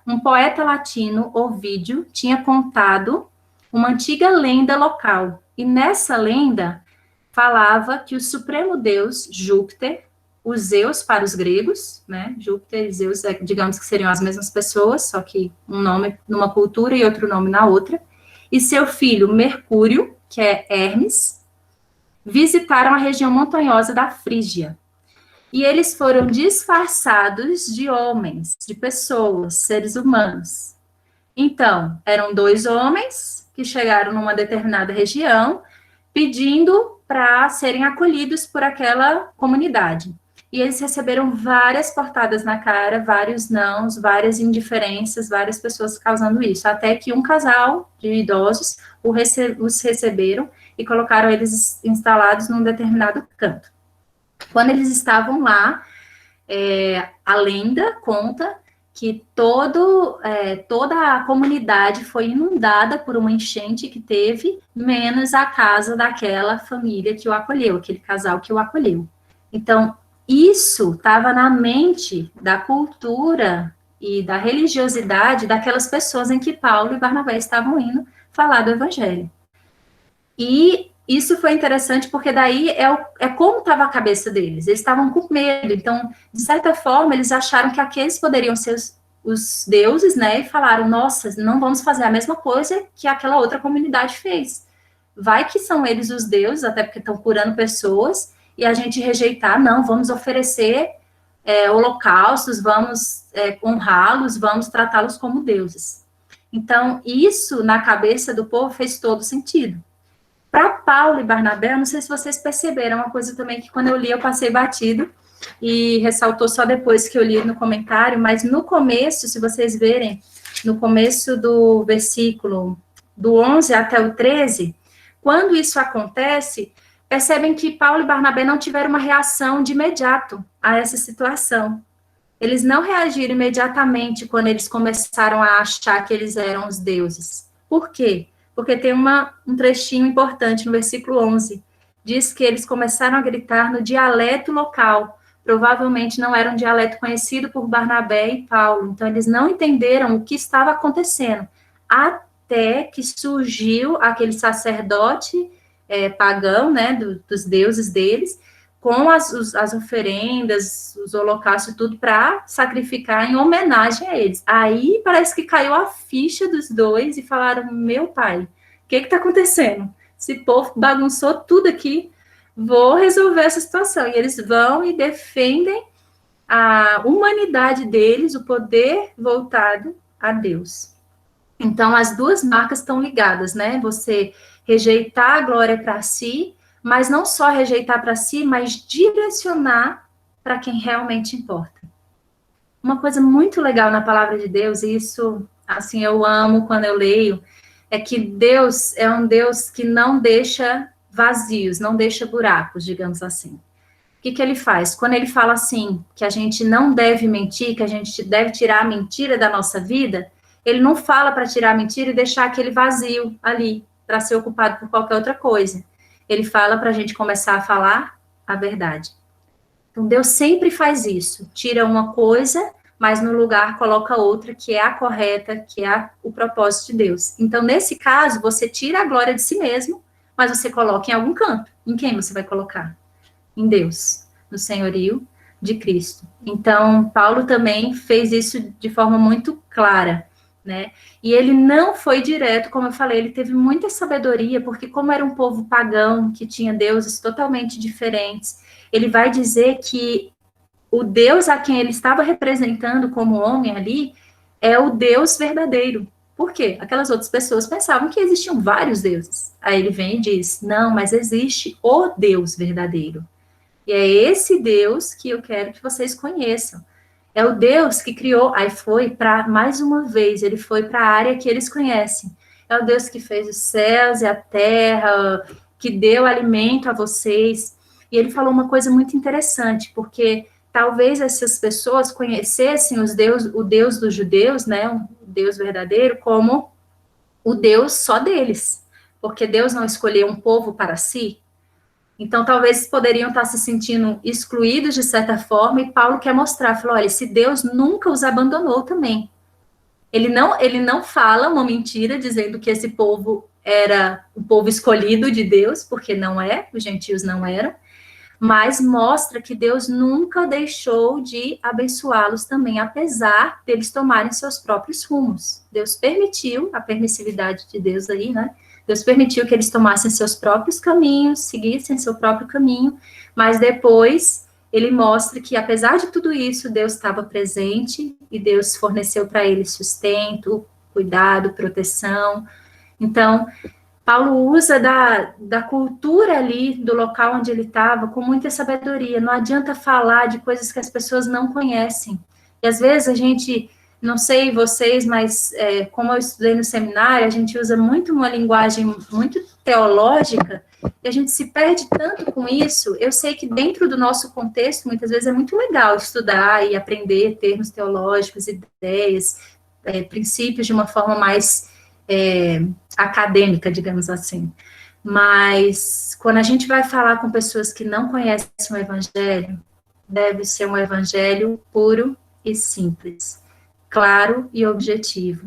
um poeta latino, Ovídio, tinha contado uma antiga lenda local. E nessa lenda falava que o supremo deus, Júpiter, os Zeus para os gregos, né? Júpiter e Zeus, digamos que seriam as mesmas pessoas, só que um nome numa cultura e outro nome na outra, e seu filho Mercúrio, que é Hermes, visitaram a região montanhosa da Frígia. E eles foram disfarçados de homens, de pessoas, seres humanos. Então, eram 2 homens que chegaram numa determinada região, pedindo para serem acolhidos por aquela comunidade. E eles receberam várias portadas na cara, vários nãos, várias indiferenças, várias pessoas causando isso, até que um casal de idosos os receberam e colocaram eles instalados num determinado canto. Quando eles estavam lá, a lenda conta que toda a comunidade foi inundada por uma enchente que teve, menos a casa daquela família que o acolheu, aquele casal que o acolheu. Então, isso estava na mente da cultura e da religiosidade daquelas pessoas em que Paulo e Barnabé estavam indo falar do evangelho. E isso foi interessante porque daí é como estava a cabeça deles. Eles estavam com medo. Então, de certa forma, eles acharam que aqueles poderiam ser os deuses, né? E falaram, nossa, não vamos fazer a mesma coisa que aquela outra comunidade fez. Vai que são eles os deuses, até porque estão curando pessoas, e a gente rejeitar, não, vamos oferecer holocaustos, vamos honrá-los, vamos tratá-los como deuses. Então, isso na cabeça do povo fez todo sentido. Para Paulo e Barnabé, eu não sei se vocês perceberam, uma coisa também que quando eu li eu passei batido, e ressaltou só depois que eu li no comentário, mas no começo, se vocês verem, no começo do versículo do 11 até o 13, quando isso acontece, percebem que Paulo e Barnabé não tiveram uma reação de imediato a essa situação. Eles não reagiram imediatamente quando eles começaram a achar que eles eram os deuses. Por quê? Porque tem um trechinho importante no versículo 11. Diz que eles começaram a gritar no dialeto local, provavelmente não era um dialeto conhecido por Barnabé e Paulo, então eles não entenderam o que estava acontecendo, até que surgiu aquele sacerdote pagão, né, dos deuses deles, com as oferendas, os holocaustos, tudo para sacrificar em homenagem a eles. Aí parece que caiu a ficha dos dois e falaram: meu pai, o que está acontecendo? Esse povo bagunçou tudo aqui, vou resolver essa situação. E eles vão e defendem a humanidade deles, o poder voltado a Deus. Então, as duas marcas estão ligadas, né? Você rejeitar a glória para si, mas não só rejeitar para si, mas direcionar para quem realmente importa. Uma coisa muito legal na palavra de Deus, e isso, assim, eu amo quando eu leio, é que Deus é um Deus que não deixa vazios, não deixa buracos, digamos assim. O que ele faz? Quando ele fala assim, que a gente não deve mentir, que a gente deve tirar a mentira da nossa vida, ele não fala para tirar a mentira e deixar aquele vazio ali, para ser ocupado por qualquer outra coisa. Ele fala para a gente começar a falar a verdade. Então, Deus sempre faz isso. Tira uma coisa, mas no lugar coloca outra, que é a correta, que é o propósito de Deus. Então, nesse caso, você tira a glória de si mesmo, mas você coloca em algum canto. Em quem você vai colocar? Em Deus, no senhorio de Cristo. Então, Paulo também fez isso de forma muito clara, né? E ele não foi direto, como eu falei, ele teve muita sabedoria, porque como era um povo pagão, que tinha deuses totalmente diferentes, ele vai dizer que o Deus a quem ele estava representando como homem ali é o Deus verdadeiro. Por quê? Aquelas outras pessoas pensavam que existiam vários deuses. Aí ele vem e diz: não, mas existe o Deus verdadeiro. E é esse Deus que eu quero que vocês conheçam. É o Deus que criou, aí foi para, mais uma vez, ele foi para a área que eles conhecem. É o Deus que fez os céus e a terra, que deu alimento a vocês. E ele falou uma coisa muito interessante, porque talvez essas pessoas conhecessem o Deus dos judeus, né, o Deus verdadeiro, como o Deus só deles. Porque Deus não escolheu um povo para si. Então, talvez poderiam estar se sentindo excluídos de certa forma, e Paulo quer mostrar, falou, olha, esse Deus nunca os abandonou também. Ele não fala uma mentira dizendo que esse povo era o povo escolhido de Deus, porque não é, os gentios não eram, mas mostra que Deus nunca deixou de abençoá-los também, apesar deles tomarem seus próprios rumos. Deus permitiu, a permissividade de Deus aí, né? Deus permitiu que eles tomassem seus próprios caminhos, seguissem seu próprio caminho, mas depois ele mostra que, apesar de tudo isso, Deus estava presente e Deus forneceu para eles sustento, cuidado, proteção. Então, Paulo usa da cultura ali, do local onde ele estava, com muita sabedoria. Não adianta falar de coisas que as pessoas não conhecem. E às vezes a gente... Não sei vocês, mas como eu estudei no seminário, a gente usa muito uma linguagem muito teológica e a gente se perde tanto com isso. Eu sei que dentro do nosso contexto, muitas vezes é muito legal estudar e aprender termos teológicos, ideias, princípios de uma forma mais acadêmica, digamos assim. Mas quando a gente vai falar com pessoas que não conhecem o evangelho, deve ser um evangelho puro e simples, claro e objetivo,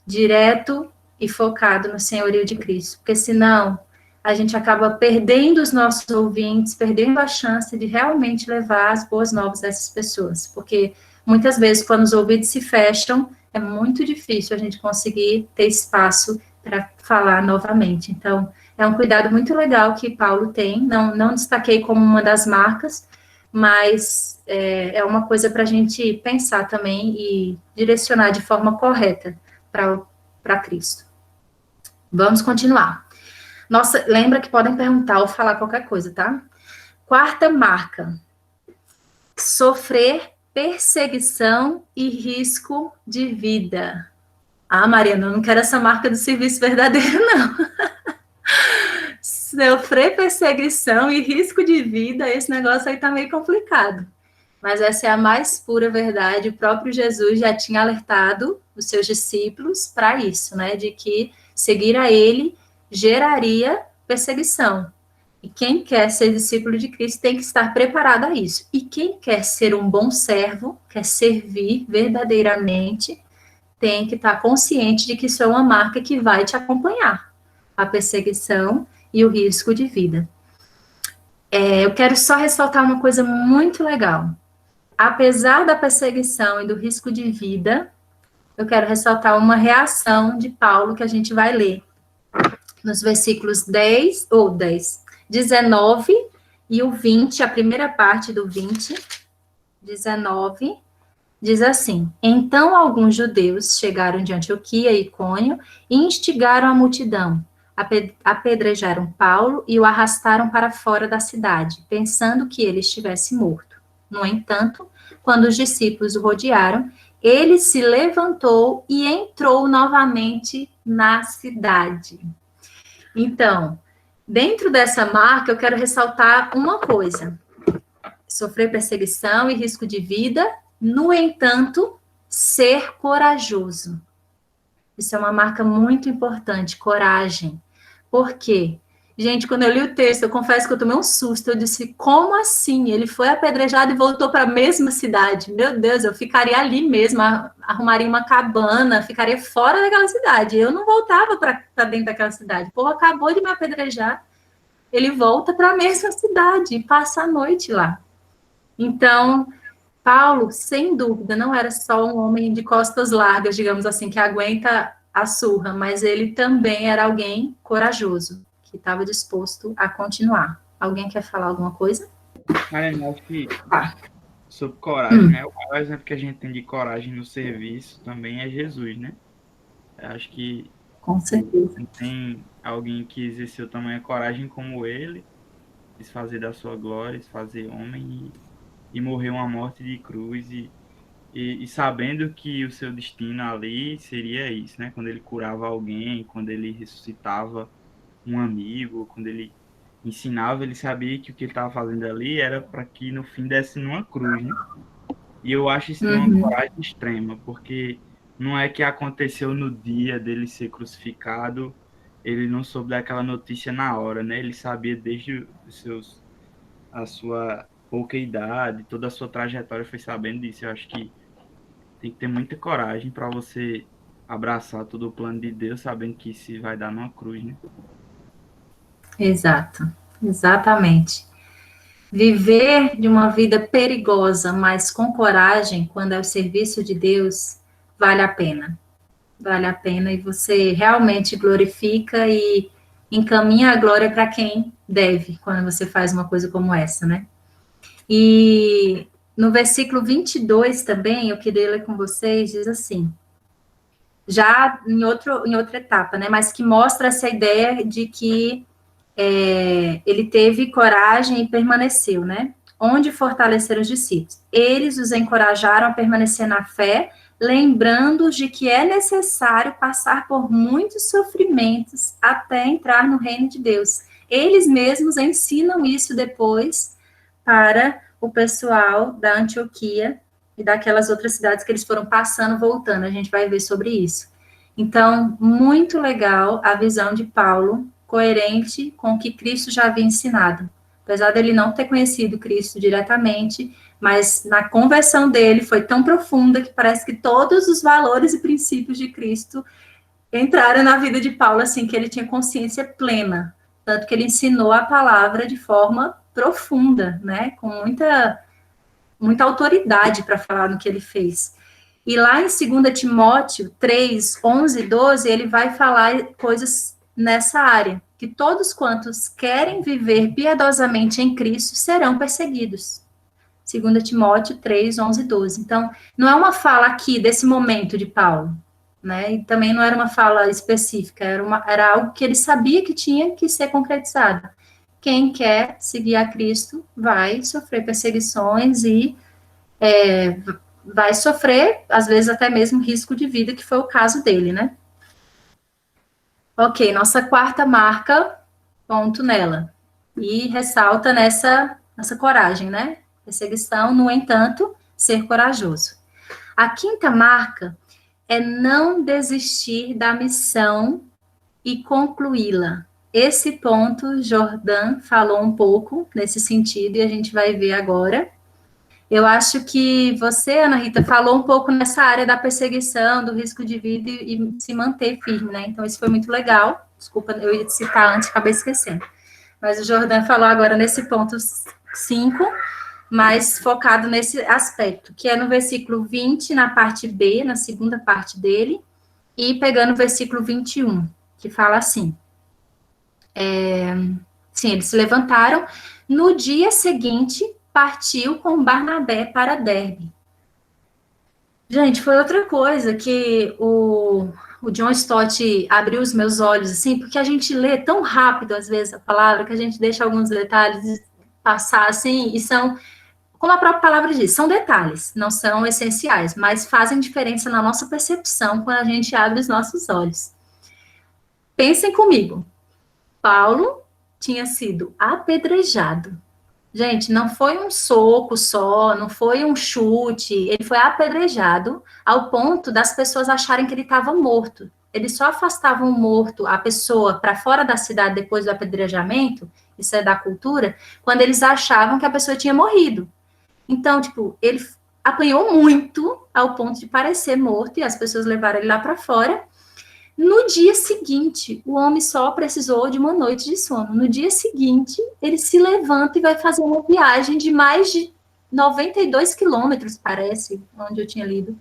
direto e focado no senhorio de Cristo, porque senão a gente acaba perdendo os nossos ouvintes, perdendo a chance de realmente levar as boas novas a essas pessoas, porque muitas vezes quando os ouvidos se fecham, é muito difícil a gente conseguir ter espaço para falar novamente. Então, é um cuidado muito legal que Paulo tem, não destaquei como uma das marcas, mas é uma coisa para a gente pensar também e direcionar de forma correta para Cristo. Vamos continuar. Nossa, lembra que podem perguntar ou falar qualquer coisa, tá? Quarta marca: sofrer perseguição e risco de vida. Ah, Mariana, eu não quero essa marca do serviço verdadeiro, não. Sofrer perseguição e risco de vida, esse negócio aí tá meio complicado. Mas essa é a mais pura verdade. O próprio Jesus já tinha alertado os seus discípulos para isso, né? De que seguir a ele geraria perseguição. E quem quer ser discípulo de Cristo tem que estar preparado a isso. E quem quer ser um bom servo, quer servir verdadeiramente, tem que estar consciente de que isso é uma marca que vai te acompanhar, a perseguição e o risco de vida. Eu quero só ressaltar uma coisa muito legal. Apesar da perseguição e do risco de vida, eu quero ressaltar uma reação de Paulo que a gente vai ler nos versículos 19 e o 20, a primeira parte do 20, 19, diz assim: Então alguns judeus chegaram de Antioquia e Icônio e instigaram a multidão, apedrejaram Paulo e o arrastaram para fora da cidade, pensando que ele estivesse morto. No entanto, quando os discípulos o rodearam, ele se levantou e entrou novamente na cidade. Então, dentro dessa marca, eu quero ressaltar uma coisa: sofrer perseguição e risco de vida, no entanto, ser corajoso. Isso é uma marca muito importante, coragem. Por quê? Gente, quando eu li o texto, eu confesso que eu tomei um susto. Eu disse, como assim? Ele foi apedrejado e voltou para a mesma cidade. Meu Deus, eu ficaria ali mesmo, arrumaria uma cabana, ficaria fora daquela cidade. Eu não voltava para dentro daquela cidade. O povo acabou de me apedrejar. Ele volta para a mesma cidade e passa a noite lá. Então, Paulo, sem dúvida, não era só um homem de costas largas, digamos assim, que aguenta a surra, mas ele também era alguém corajoso, que estava disposto a continuar. Alguém quer falar alguma coisa? Mariana, eu acho que sobre coragem, né? O maior exemplo que a gente tem de coragem no serviço também é Jesus, né? Eu acho que Com certeza. não tem alguém que exerceu tamanha coragem como ele, quis fazer da sua glória, fazer homem e morrer uma morte de cruz e sabendo que o seu destino ali seria isso, né? Quando ele curava alguém, quando ele ressuscitava um amigo, quando ele ensinava, ele sabia que o que ele estava fazendo ali era para que no fim desse numa cruz, né? E eu acho isso de uma coragem extrema, porque não é que aconteceu no dia dele ser crucificado, ele não soube daquela notícia na hora, né? Ele sabia desde a sua pouca idade, toda a sua trajetória foi sabendo disso. Eu acho que tem que ter muita coragem para você abraçar todo o plano de Deus, sabendo que isso vai dar numa cruz, né? Exato, exatamente. Viver de uma vida perigosa, mas com coragem, quando é o serviço de Deus, vale a pena. Vale a pena e você realmente glorifica e encaminha a glória para quem deve, quando você faz uma coisa como essa, né? E no versículo 22 também, eu queria ler com vocês, diz assim, já em outra etapa, né? Mas que mostra essa ideia de que ele teve coragem e permaneceu, né? Onde fortaleceram os discípulos. Eles os encorajaram a permanecer na fé, lembrando de que é necessário passar por muitos sofrimentos até entrar no reino de Deus. Eles mesmos ensinam isso depois para o pessoal da Antioquia e daquelas outras cidades que eles foram passando, voltando. A gente vai ver sobre isso. Então, muito legal a visão de Paulo, coerente com o que Cristo já havia ensinado. Apesar dele não ter conhecido Cristo diretamente, mas na conversão dele foi tão profunda que parece que todos os valores e princípios de Cristo entraram na vida de Paulo, assim, que ele tinha consciência plena. Tanto que ele ensinou a palavra de forma profunda, né? Com muita autoridade para falar no que ele fez. E lá em 2 Timóteo 3, 11 e 12, ele vai falar coisas nessa área, que todos quantos querem viver piedosamente em Cristo serão perseguidos. 2 Timóteo 3, 11 e 12. Então, não é uma fala aqui desse momento de Paulo, né? E também não era uma fala específica, era algo que ele sabia que tinha que ser concretizado. Quem quer seguir a Cristo vai sofrer perseguições e vai sofrer, às vezes, até mesmo risco de vida, que foi o caso dele, né? Ok, nossa quarta marca, ponto nela. E ressalta nessa coragem, né? Perseguição, no entanto, ser corajoso. A quinta marca é não desistir da missão e concluí-la. Esse ponto, Jordan falou um pouco nesse sentido e a gente vai ver agora. Eu acho que você, Ana Rita, falou um pouco nessa área da perseguição, do risco de vida e se manter firme, né? Então, isso foi muito legal. Desculpa, eu ia te citar antes, acabei esquecendo. Mas o Jordan falou agora nesse ponto 5, mais focado nesse aspecto, que é no versículo 20, na parte B, na segunda parte dele, e pegando o versículo 21, que fala assim, sim, eles se levantaram, no dia seguinte, partiu com Barnabé para Derbe. Gente, foi outra coisa que o John Stott abriu os meus olhos, assim, porque a gente lê tão rápido, às vezes, a palavra, que a gente deixa alguns detalhes passar, assim, e são, como a própria palavra diz, são detalhes, não são essenciais, mas fazem diferença na nossa percepção quando a gente abre os nossos olhos. Pensem comigo, Paulo tinha sido apedrejado. Gente, não foi um soco só, não foi um chute, ele foi apedrejado ao ponto das pessoas acharem que ele estava morto. Eles só afastavam o morto, a pessoa, para fora da cidade depois do apedrejamento, isso é da cultura, quando eles achavam que a pessoa tinha morrido. Então, tipo, ele apanhou muito ao ponto de parecer morto e as pessoas levaram ele lá para fora. No dia seguinte, o homem só precisou de uma noite de sono. No dia seguinte, ele se levanta e vai fazer uma viagem de mais de 92 quilômetros, parece, onde eu tinha lido.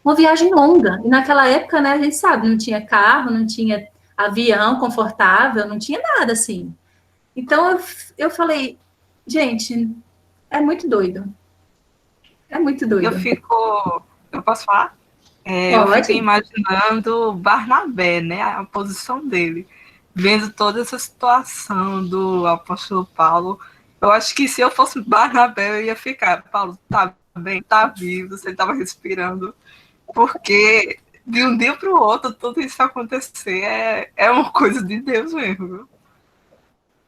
Uma viagem longa. E naquela época, né, a gente sabe, não tinha carro, não tinha avião confortável, não tinha nada assim. Então, eu falei, gente, é muito doido. É muito doido. Eu posso falar? Eu fico imaginando o Barnabé, né, a posição dele, vendo toda essa situação do apóstolo Paulo. Eu acho que se eu fosse Barnabé, eu ia ficar, Paulo, tá bem, tá vivo, você estava respirando, porque de um dia para o outro, tudo isso acontecer é uma coisa de Deus mesmo, viu?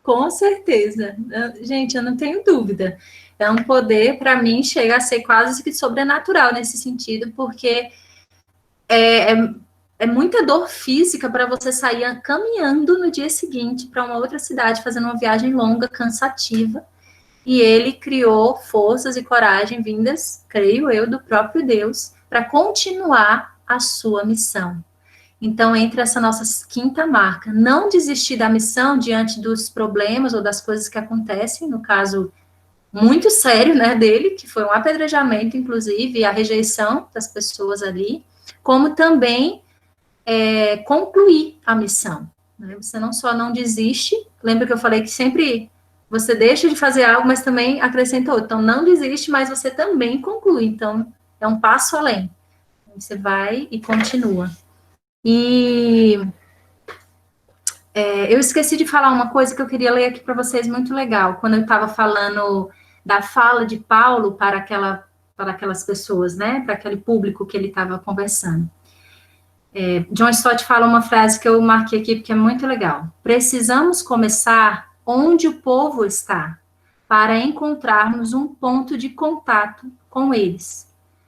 Com certeza. Gente, eu não tenho dúvida. É um poder, para mim, chega a ser quase que sobrenatural nesse sentido, porque é muita dor física para você sair caminhando no dia seguinte para uma outra cidade, fazendo uma viagem longa, cansativa. E ele criou forças e coragem vindas, creio eu, do próprio Deus, para continuar a sua missão. Então, entra essa nossa quinta marca, não desistir da missão diante dos problemas ou das coisas que acontecem, no caso muito sério, né, dele, que foi um apedrejamento, inclusive, e a rejeição das pessoas ali, como também concluir a missão. Né? Você não só não desiste, lembra que eu falei que sempre você deixa de fazer algo, mas também acrescenta outro. Então, não desiste, mas você também conclui. Então, é um passo além. Você vai e continua. E eu esqueci de falar uma coisa que eu queria ler aqui para vocês, muito legal. Quando eu estava falando da fala de Paulo para aquelas pessoas, né? Para aquele público que ele estava conversando. John Stott fala uma frase que eu marquei aqui porque é muito legal. Precisamos começar onde o povo está, para encontrarmos um ponto de contato com eles.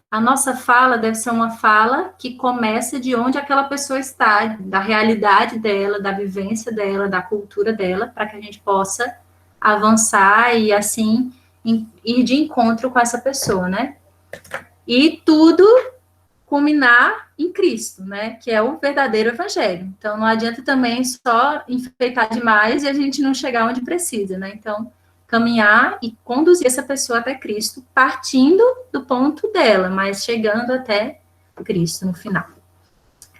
A nossa fala deve ser uma fala que começa de onde aquela pessoa está, da realidade dela, da vivência dela, da cultura dela, para que a gente possa avançar e, assim, ir de encontro com essa pessoa, né? E tudo culminar em Cristo, né? Que é o verdadeiro evangelho. Então, não adianta também só enfeitar demais e a gente não chegar onde precisa, né? Então, caminhar e conduzir essa pessoa até Cristo, partindo do ponto dela, mas chegando até Cristo no final.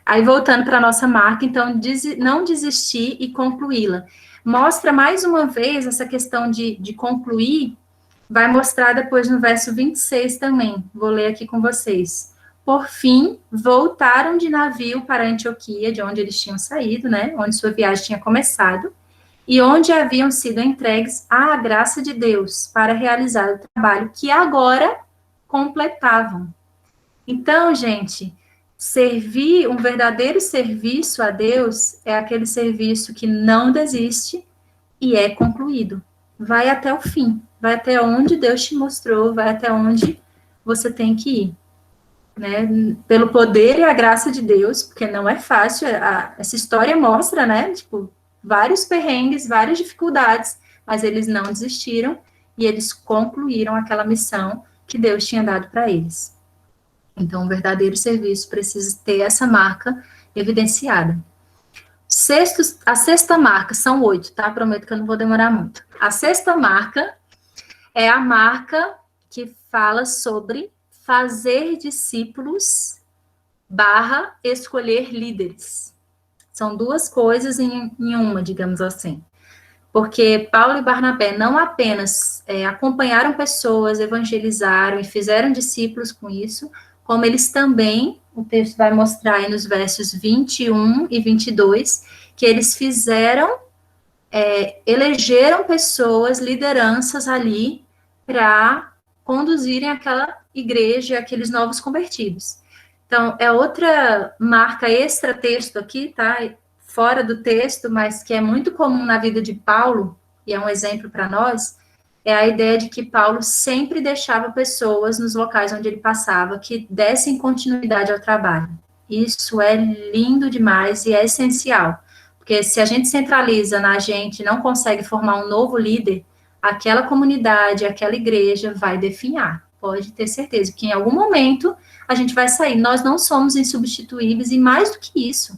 Aí, voltando para a nossa marca, então, não desistir e concluí-la. Mostra mais uma vez essa questão de concluir, vai mostrar depois no verso 26 também. Vou ler aqui com vocês. Por fim, voltaram de navio para Antioquia, de onde eles tinham saído, né? Onde sua viagem tinha começado, e onde haviam sido entregues à graça de Deus para realizar o trabalho que agora completavam. Então, gente, servir, um verdadeiro serviço a Deus é aquele serviço que não desiste e é concluído. Vai até o fim, vai até onde Deus te mostrou, vai até onde você tem que ir. Né, pelo poder e a graça de Deus, porque não é fácil, essa história mostra, né, tipo, vários perrengues, várias dificuldades, mas eles não desistiram e eles concluíram aquela missão que Deus tinha dado para eles. Então, o verdadeiro serviço precisa ter essa marca evidenciada. A sexta marca, são 8, tá? Prometo que eu não vou demorar muito. A sexta marca é a marca que fala sobre fazer discípulos / escolher líderes. São duas coisas em uma, digamos assim. Porque Paulo e Barnabé não apenas acompanharam pessoas, evangelizaram e fizeram discípulos com isso, como eles também, o texto vai mostrar aí nos versos 21 e 22, que eles elegeram pessoas, lideranças ali, para conduzirem aquela igreja, aqueles novos convertidos. Então, é outra marca extra-texto aqui, tá? Fora do texto, mas que é muito comum na vida de Paulo, e é um exemplo para nós, é a ideia de que Paulo sempre deixava pessoas nos locais onde ele passava que dessem continuidade ao trabalho. Isso é lindo demais e é essencial, porque se a gente centraliza na gente e não consegue formar um novo líder, aquela comunidade, aquela igreja vai definhar. Pode ter certeza que em algum momento a gente vai sair. Nós não somos insubstituíveis e mais do que isso,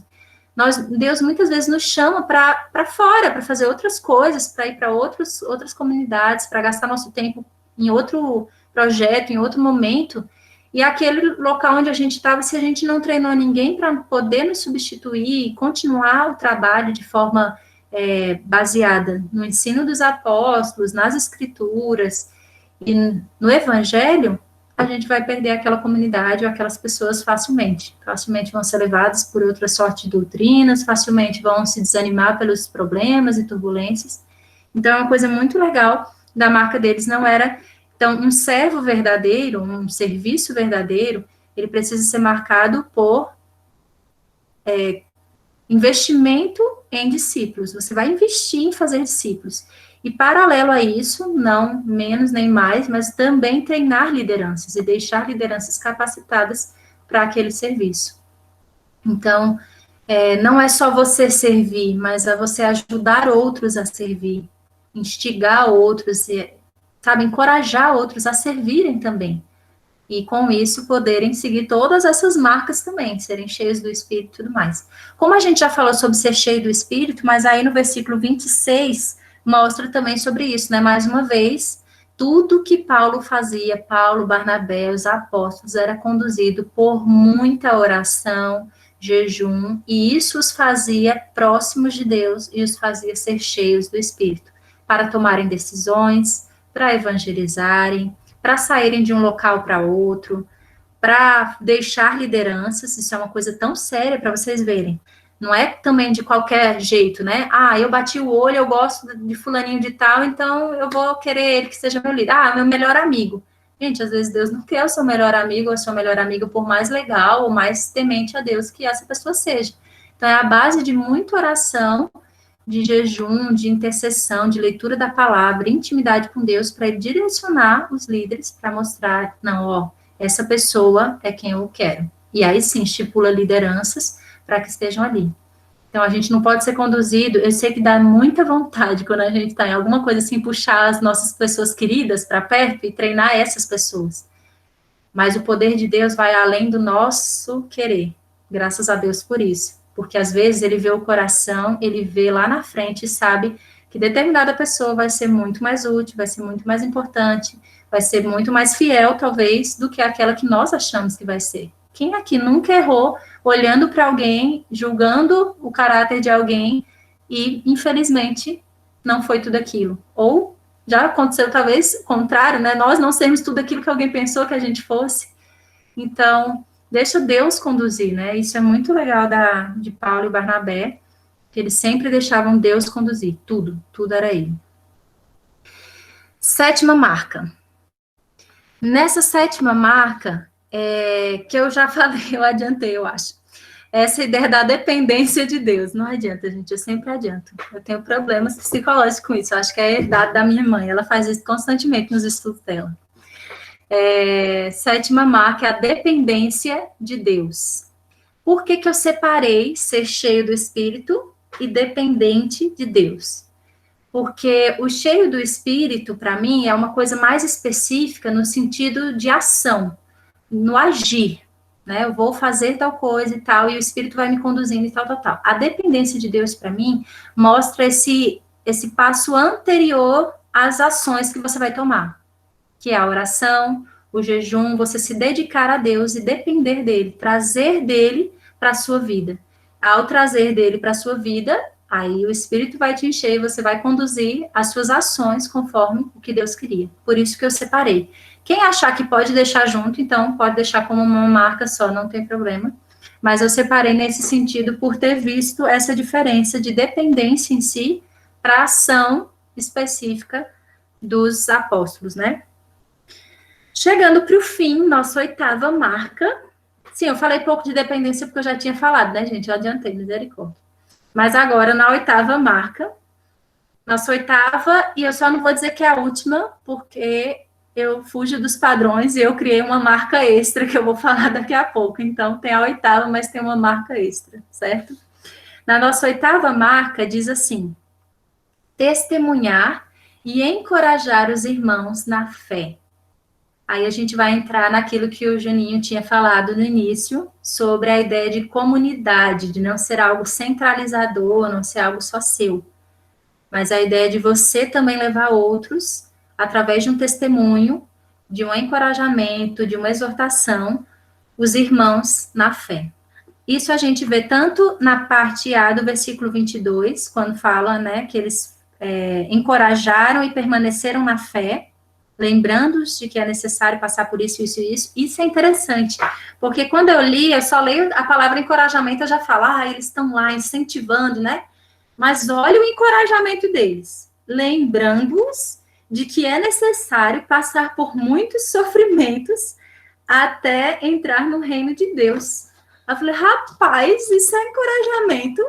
Deus muitas vezes nos chama para fora, para fazer outras coisas, para ir para outras comunidades, para gastar nosso tempo em outro projeto, em outro momento. E aquele local onde a gente estava, se a gente não treinou ninguém para poder nos substituir e continuar o trabalho de forma baseada no ensino dos apóstolos, nas escrituras e no evangelho, a gente vai perder aquela comunidade ou aquelas pessoas facilmente. Facilmente vão ser levadas por outra sorte de doutrinas, facilmente vão se desanimar pelos problemas e turbulências. Então, é uma coisa muito legal da marca deles, não era... Então, um servo verdadeiro, um serviço verdadeiro, ele precisa ser marcado por investimento em discípulos. Você vai investir em fazer discípulos. E, paralelo a isso, não menos nem mais, mas também treinar lideranças e deixar lideranças capacitadas para aquele serviço. Então, não é só você servir, mas é você ajudar outros a servir, instigar outros, encorajar outros a servirem também. E, com isso, poderem seguir todas essas marcas também, serem cheios do Espírito e tudo mais. Como a gente já falou sobre ser cheio do Espírito, mas aí no versículo 26... mostra também sobre isso, né? Mais uma vez, tudo que Paulo fazia, Paulo, Barnabé, os apóstolos, era conduzido por muita oração, jejum, e isso os fazia próximos de Deus e os fazia ser cheios do Espírito, para tomarem decisões, para evangelizarem, para saírem de um local para outro, para deixar lideranças. Isso é uma coisa tão séria para vocês verem. Não é também de qualquer jeito, né? Eu bati o olho, eu gosto de fulaninho de tal, então eu vou querer ele que seja meu líder. Meu melhor amigo. Gente, às vezes Deus não quer o seu melhor amigo ou a sua melhor amiga, por mais legal ou mais temente a Deus que essa pessoa seja. Então, é a base de muita oração, de jejum, de intercessão, de leitura da palavra, intimidade com Deus, para ele direcionar os líderes, para mostrar, essa pessoa é quem eu quero. E aí sim, estipula lideranças para que estejam ali. Então, a gente não pode ser conduzido, eu sei que dá muita vontade quando a gente está em alguma coisa assim, puxar as nossas pessoas queridas para perto e treinar essas pessoas. Mas o poder de Deus vai além do nosso querer, graças a Deus por isso. Porque às vezes ele vê o coração, ele vê lá na frente e sabe que determinada pessoa vai ser muito mais útil, vai ser muito mais importante, vai ser muito mais fiel, talvez, do que aquela que nós achamos que vai ser. Quem aqui nunca errou olhando para alguém, julgando o caráter de alguém e, infelizmente, não foi tudo aquilo? Ou já aconteceu, talvez, o contrário, né? Nós não sermos tudo aquilo que alguém pensou que a gente fosse. Então, deixa Deus conduzir, né? Isso é muito legal de Paulo e Barnabé, que eles sempre deixavam Deus conduzir. Tudo era ele. Sétima marca. Nessa sétima marca, que eu já falei, eu adiantei, eu acho. Essa ideia da dependência de Deus. Não adianta, gente, eu sempre adianto. Eu tenho problemas psicológicos com isso. Eu acho que é herdado da minha mãe. Ela faz isso constantemente nos estudos dela. Sétima marca é a dependência de Deus. Por que eu separei ser cheio do Espírito e dependente de Deus? Porque o cheio do Espírito, para mim, é uma coisa mais específica no sentido de ação, no agir, né? Eu vou fazer tal coisa e tal, e o Espírito vai me conduzindo e tal, tal, tal. A dependência de Deus, para mim, mostra esse passo anterior às ações que você vai tomar, que é a oração, o jejum, você se dedicar a Deus e depender dele, trazer dele para a sua vida. Ao trazer dele para a sua vida, aí o Espírito vai te encher e você vai conduzir as suas ações conforme o que Deus queria. Por isso que eu separei. Quem achar que pode deixar junto, então pode deixar como uma marca só, não tem problema. Mas eu separei nesse sentido por ter visto essa diferença de dependência em si para a ação específica dos apóstolos, né? Chegando para o fim, nossa 8ª marca. Sim, eu falei pouco de dependência porque eu já tinha falado, né, gente? Eu adiantei, misericórdia. Mas agora, na 8ª marca, nossa 8ª, e eu só não vou dizer que é a última, porque eu fujo dos padrões e eu criei uma marca extra que eu vou falar daqui a pouco. Então, tem a 8ª, mas tem uma marca extra, certo? Na nossa 8ª marca, diz assim: testemunhar e encorajar os irmãos na fé. Aí a gente vai entrar naquilo que o Juninho tinha falado no início, sobre a ideia de comunidade, de não ser algo centralizador, não ser algo só seu. Mas a ideia de você também levar outros, através de um testemunho, de um encorajamento, de uma exortação, os irmãos na fé. Isso a gente vê tanto na parte A do versículo 22, quando fala, né, que eles encorajaram e permaneceram na fé, lembrando-os de que é necessário passar por isso, isso e isso. Isso é interessante, porque quando eu li, eu só leio a palavra encorajamento, eu já falo, eles estão lá incentivando, né? Mas olha o encorajamento deles, lembrando-os de que é necessário passar por muitos sofrimentos até entrar no reino de Deus. Eu falei, rapaz, isso é encorajamento,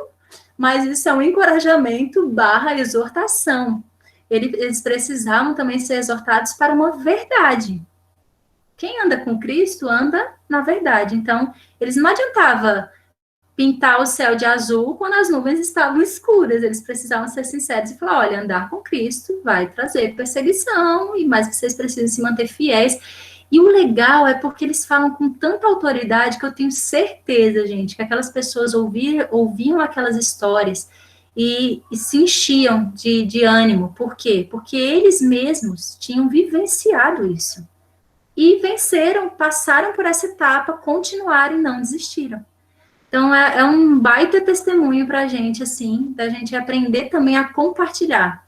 mas isso é um encorajamento / exortação. Eles precisavam também ser exortados para uma verdade. Quem anda com Cristo anda na verdade. Então, eles não adiantava pintar o céu de azul quando as nuvens estavam escuras. Eles precisavam ser sinceros e falar, olha, andar com Cristo vai trazer perseguição, mas vocês precisam se manter fiéis. E o legal é porque eles falam com tanta autoridade que eu tenho certeza, gente, que aquelas pessoas ouviam aquelas histórias e se enchiam de ânimo. Por quê? Porque eles mesmos tinham vivenciado isso. E venceram, passaram por essa etapa, continuaram e não desistiram. Então, é um baita testemunho para a gente, assim, da gente aprender também a compartilhar.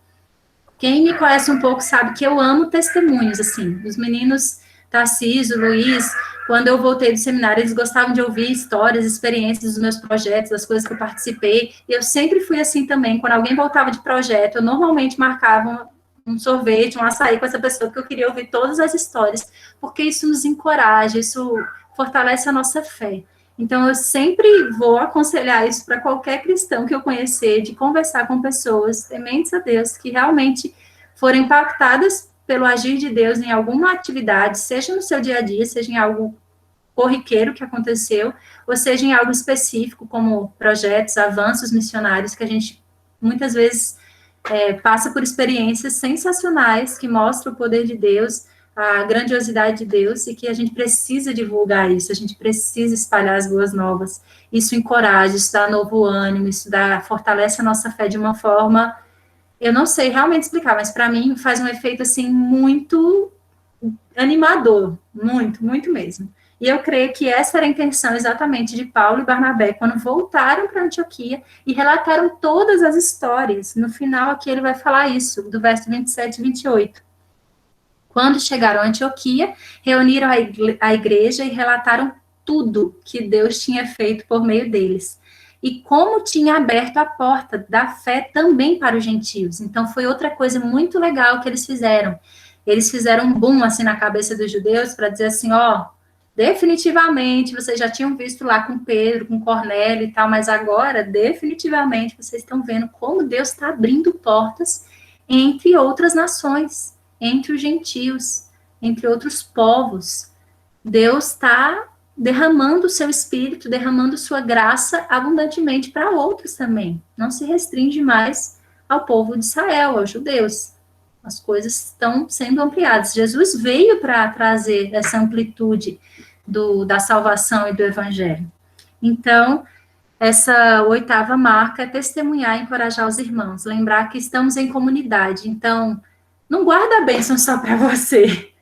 Quem me conhece um pouco sabe que eu amo testemunhos, assim. Os meninos, Tarcísio, Luiz, quando eu voltei do seminário, eles gostavam de ouvir histórias, experiências dos meus projetos, das coisas que eu participei. E eu sempre fui assim também. Quando alguém voltava de projeto, eu normalmente marcava um sorvete, um açaí com essa pessoa, porque eu queria ouvir todas as histórias, porque isso nos encoraja, isso fortalece a nossa fé. Então, eu sempre vou aconselhar isso para qualquer cristão que eu conhecer, de conversar com pessoas tementes a Deus, que realmente foram impactadas pelo agir de Deus em alguma atividade, seja no seu dia a dia, seja em algo corriqueiro que aconteceu, ou seja em algo específico, como projetos, avanços missionários, que a gente muitas vezes passa por experiências sensacionais que mostram o poder de Deus, a grandiosidade de Deus, e que a gente precisa divulgar isso, a gente precisa espalhar as boas novas. Isso encoraja, isso dá novo ânimo, isso fortalece a nossa fé de uma forma, eu não sei realmente explicar, mas para mim faz um efeito assim muito animador, muito, muito mesmo. E eu creio que essa era a intenção exatamente de Paulo e Barnabé, quando voltaram para Antioquia e relataram todas as histórias. No final aqui ele vai falar isso, do verso 27 e 28. Quando chegaram a Antioquia, reuniram a igreja e relataram tudo que Deus tinha feito por meio deles. E como tinha aberto a porta da fé também para os gentios. Então, foi outra coisa muito legal que eles fizeram. Eles fizeram um boom, assim, na cabeça dos judeus, para dizer assim, definitivamente, vocês já tinham visto lá com Pedro, com Cornélio e tal, mas agora, definitivamente, vocês estão vendo como Deus está abrindo portas entre outras nações, entre os gentios, entre outros povos. Deus está derramando o seu espírito, derramando sua graça abundantemente para outros também. Não se restringe mais ao povo de Israel, aos judeus. As coisas estão sendo ampliadas. Jesus veio para trazer essa amplitude da salvação e do evangelho. Então, essa 8ª marca é testemunhar e encorajar os irmãos, lembrar que estamos em comunidade. Então, não guarda a bênção só para você,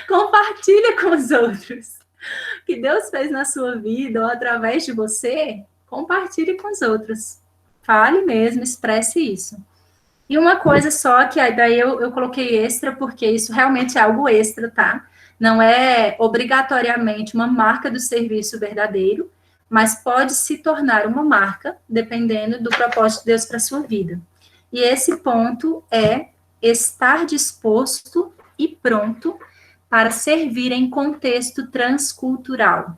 compartilha com os outros. O que Deus fez na sua vida ou através de você, compartilhe com os outros. Fale mesmo, expresse isso. E uma coisa só, que daí eu coloquei extra, porque isso realmente é algo extra, tá? Não é obrigatoriamente uma marca do serviço verdadeiro, mas pode se tornar uma marca, dependendo do propósito de Deus para a sua vida. E esse ponto é estar disposto e pronto para servir em contexto transcultural.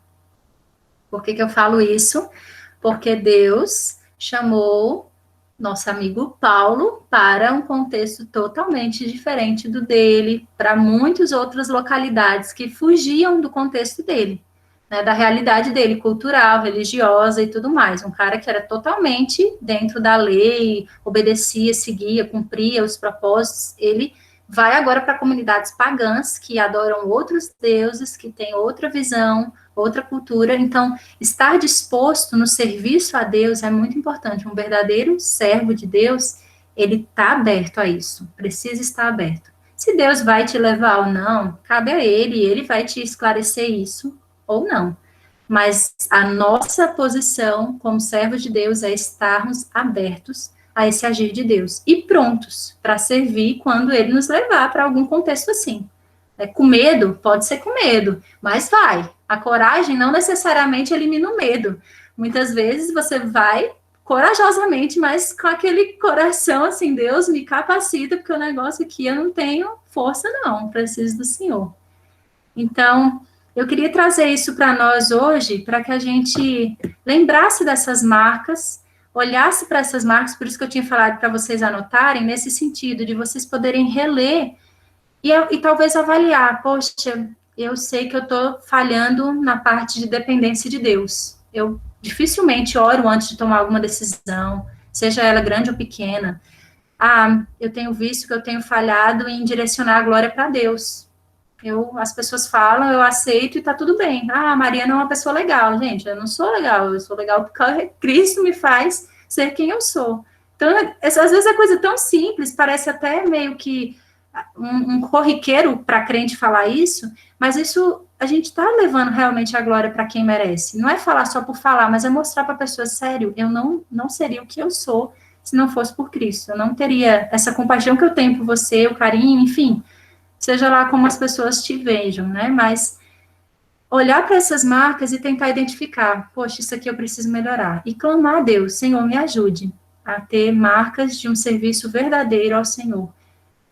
Por que eu falo isso? Porque Deus chamou nosso amigo Paulo para um contexto totalmente diferente do dele, para muitas outras localidades que fugiam do contexto dele, né, da realidade dele, cultural, religiosa e tudo mais. Um cara que era totalmente dentro da lei, obedecia, seguia, cumpria os propósitos. Ele vai agora para comunidades pagãs que adoram outros deuses, que têm outra visão, outra cultura. Então, estar disposto no serviço a Deus é muito importante. Um verdadeiro servo de Deus, ele está aberto a isso, precisa estar aberto. Se Deus vai te levar ou não, cabe a ele vai te esclarecer isso ou não. Mas a nossa posição como servos de Deus é estarmos abertos a esse agir de Deus e prontos para servir quando ele nos levar para algum contexto assim. Com medo? Pode ser com medo, mas vai. A coragem não necessariamente elimina o medo. Muitas vezes você vai corajosamente, mas com aquele coração assim, Deus me capacita, porque o negócio aqui eu não tenho força não, preciso do Senhor. Então, eu queria trazer isso para nós hoje, para que a gente lembrasse dessas marcas, olhasse para essas marcas, por isso que eu tinha falado para vocês anotarem, nesse sentido, de vocês poderem reler e talvez avaliar, poxa, eu sei que eu estou falhando na parte de dependência de Deus. Eu dificilmente oro antes de tomar alguma decisão, seja ela grande ou pequena. Eu tenho visto que eu tenho falhado em direcionar a glória para Deus. As pessoas falam, eu aceito e está tudo bem. A Mariana é uma pessoa legal. Gente, eu não sou legal, eu sou legal porque Cristo me faz ser quem eu sou. Então, às vezes é coisa tão simples, parece até meio que um corriqueiro para crente falar isso, mas isso a gente está levando realmente a glória para quem merece. Não é falar só por falar, mas é mostrar para a pessoa, sério, eu não seria o que eu sou se não fosse por Cristo. Eu não teria essa compaixão que eu tenho por você, o carinho, enfim, seja lá como as pessoas te vejam, né? Mas olhar para essas marcas e tentar identificar, poxa, isso aqui eu preciso melhorar. E clamar a Deus, Senhor, me ajude a ter marcas de um serviço verdadeiro ao Senhor,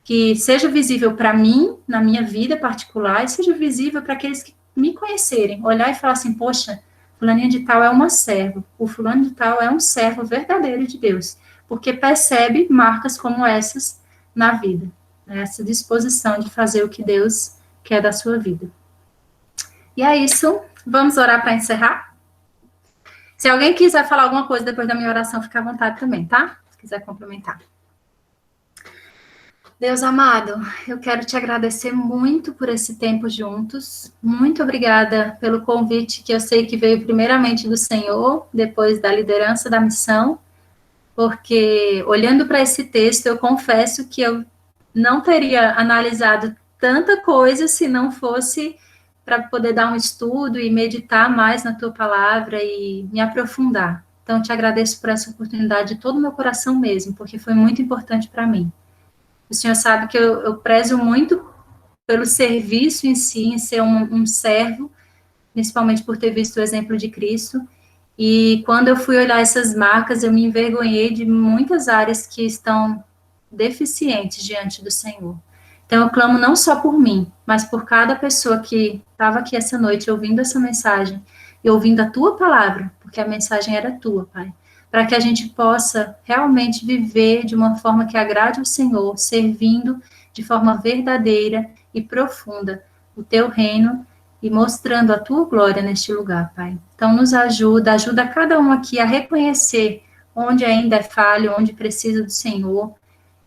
que seja visível para mim, na minha vida particular, e seja visível para aqueles que me conhecerem, olhar e falar assim, poxa, fulaninha de tal é uma serva, o fulano de tal é um servo verdadeiro de Deus, porque percebe marcas como essas na vida, né? Essa disposição de fazer o que Deus quer da sua vida. E é isso, vamos orar para encerrar? Se alguém quiser falar alguma coisa depois da minha oração, fica à vontade também, tá? Se quiser complementar. Deus amado, eu quero te agradecer muito por esse tempo juntos. Muito obrigada pelo convite que eu sei que veio primeiramente do Senhor, depois da liderança da missão, porque olhando para esse texto, eu confesso que eu não teria analisado tanta coisa se não fosse para poder dar um estudo e meditar mais na tua palavra e me aprofundar. Então, te agradeço por essa oportunidade de todo o meu coração mesmo, porque foi muito importante para mim. O Senhor sabe que eu prezo muito pelo serviço em si, em ser um servo, principalmente por ter visto o exemplo de Cristo. E quando eu fui olhar essas marcas, eu me envergonhei de muitas áreas que estão deficientes diante do Senhor. Então, eu clamo não só por mim, mas por cada pessoa que estava aqui essa noite ouvindo essa mensagem e ouvindo a tua palavra, porque a mensagem era tua, Pai, para que a gente possa realmente viver de uma forma que agrade ao Senhor, servindo de forma verdadeira e profunda o teu reino e mostrando a tua glória neste lugar, Pai. Então, nos ajuda cada um aqui a reconhecer onde ainda é falho, onde precisa do Senhor,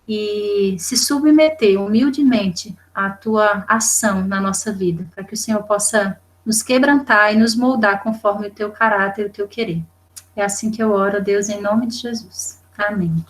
e se submeter humildemente à tua ação na nossa vida, para que o Senhor possa nos quebrantar e nos moldar conforme o teu caráter e o teu querer. É assim que eu oro, Deus, em nome de Jesus. Amém.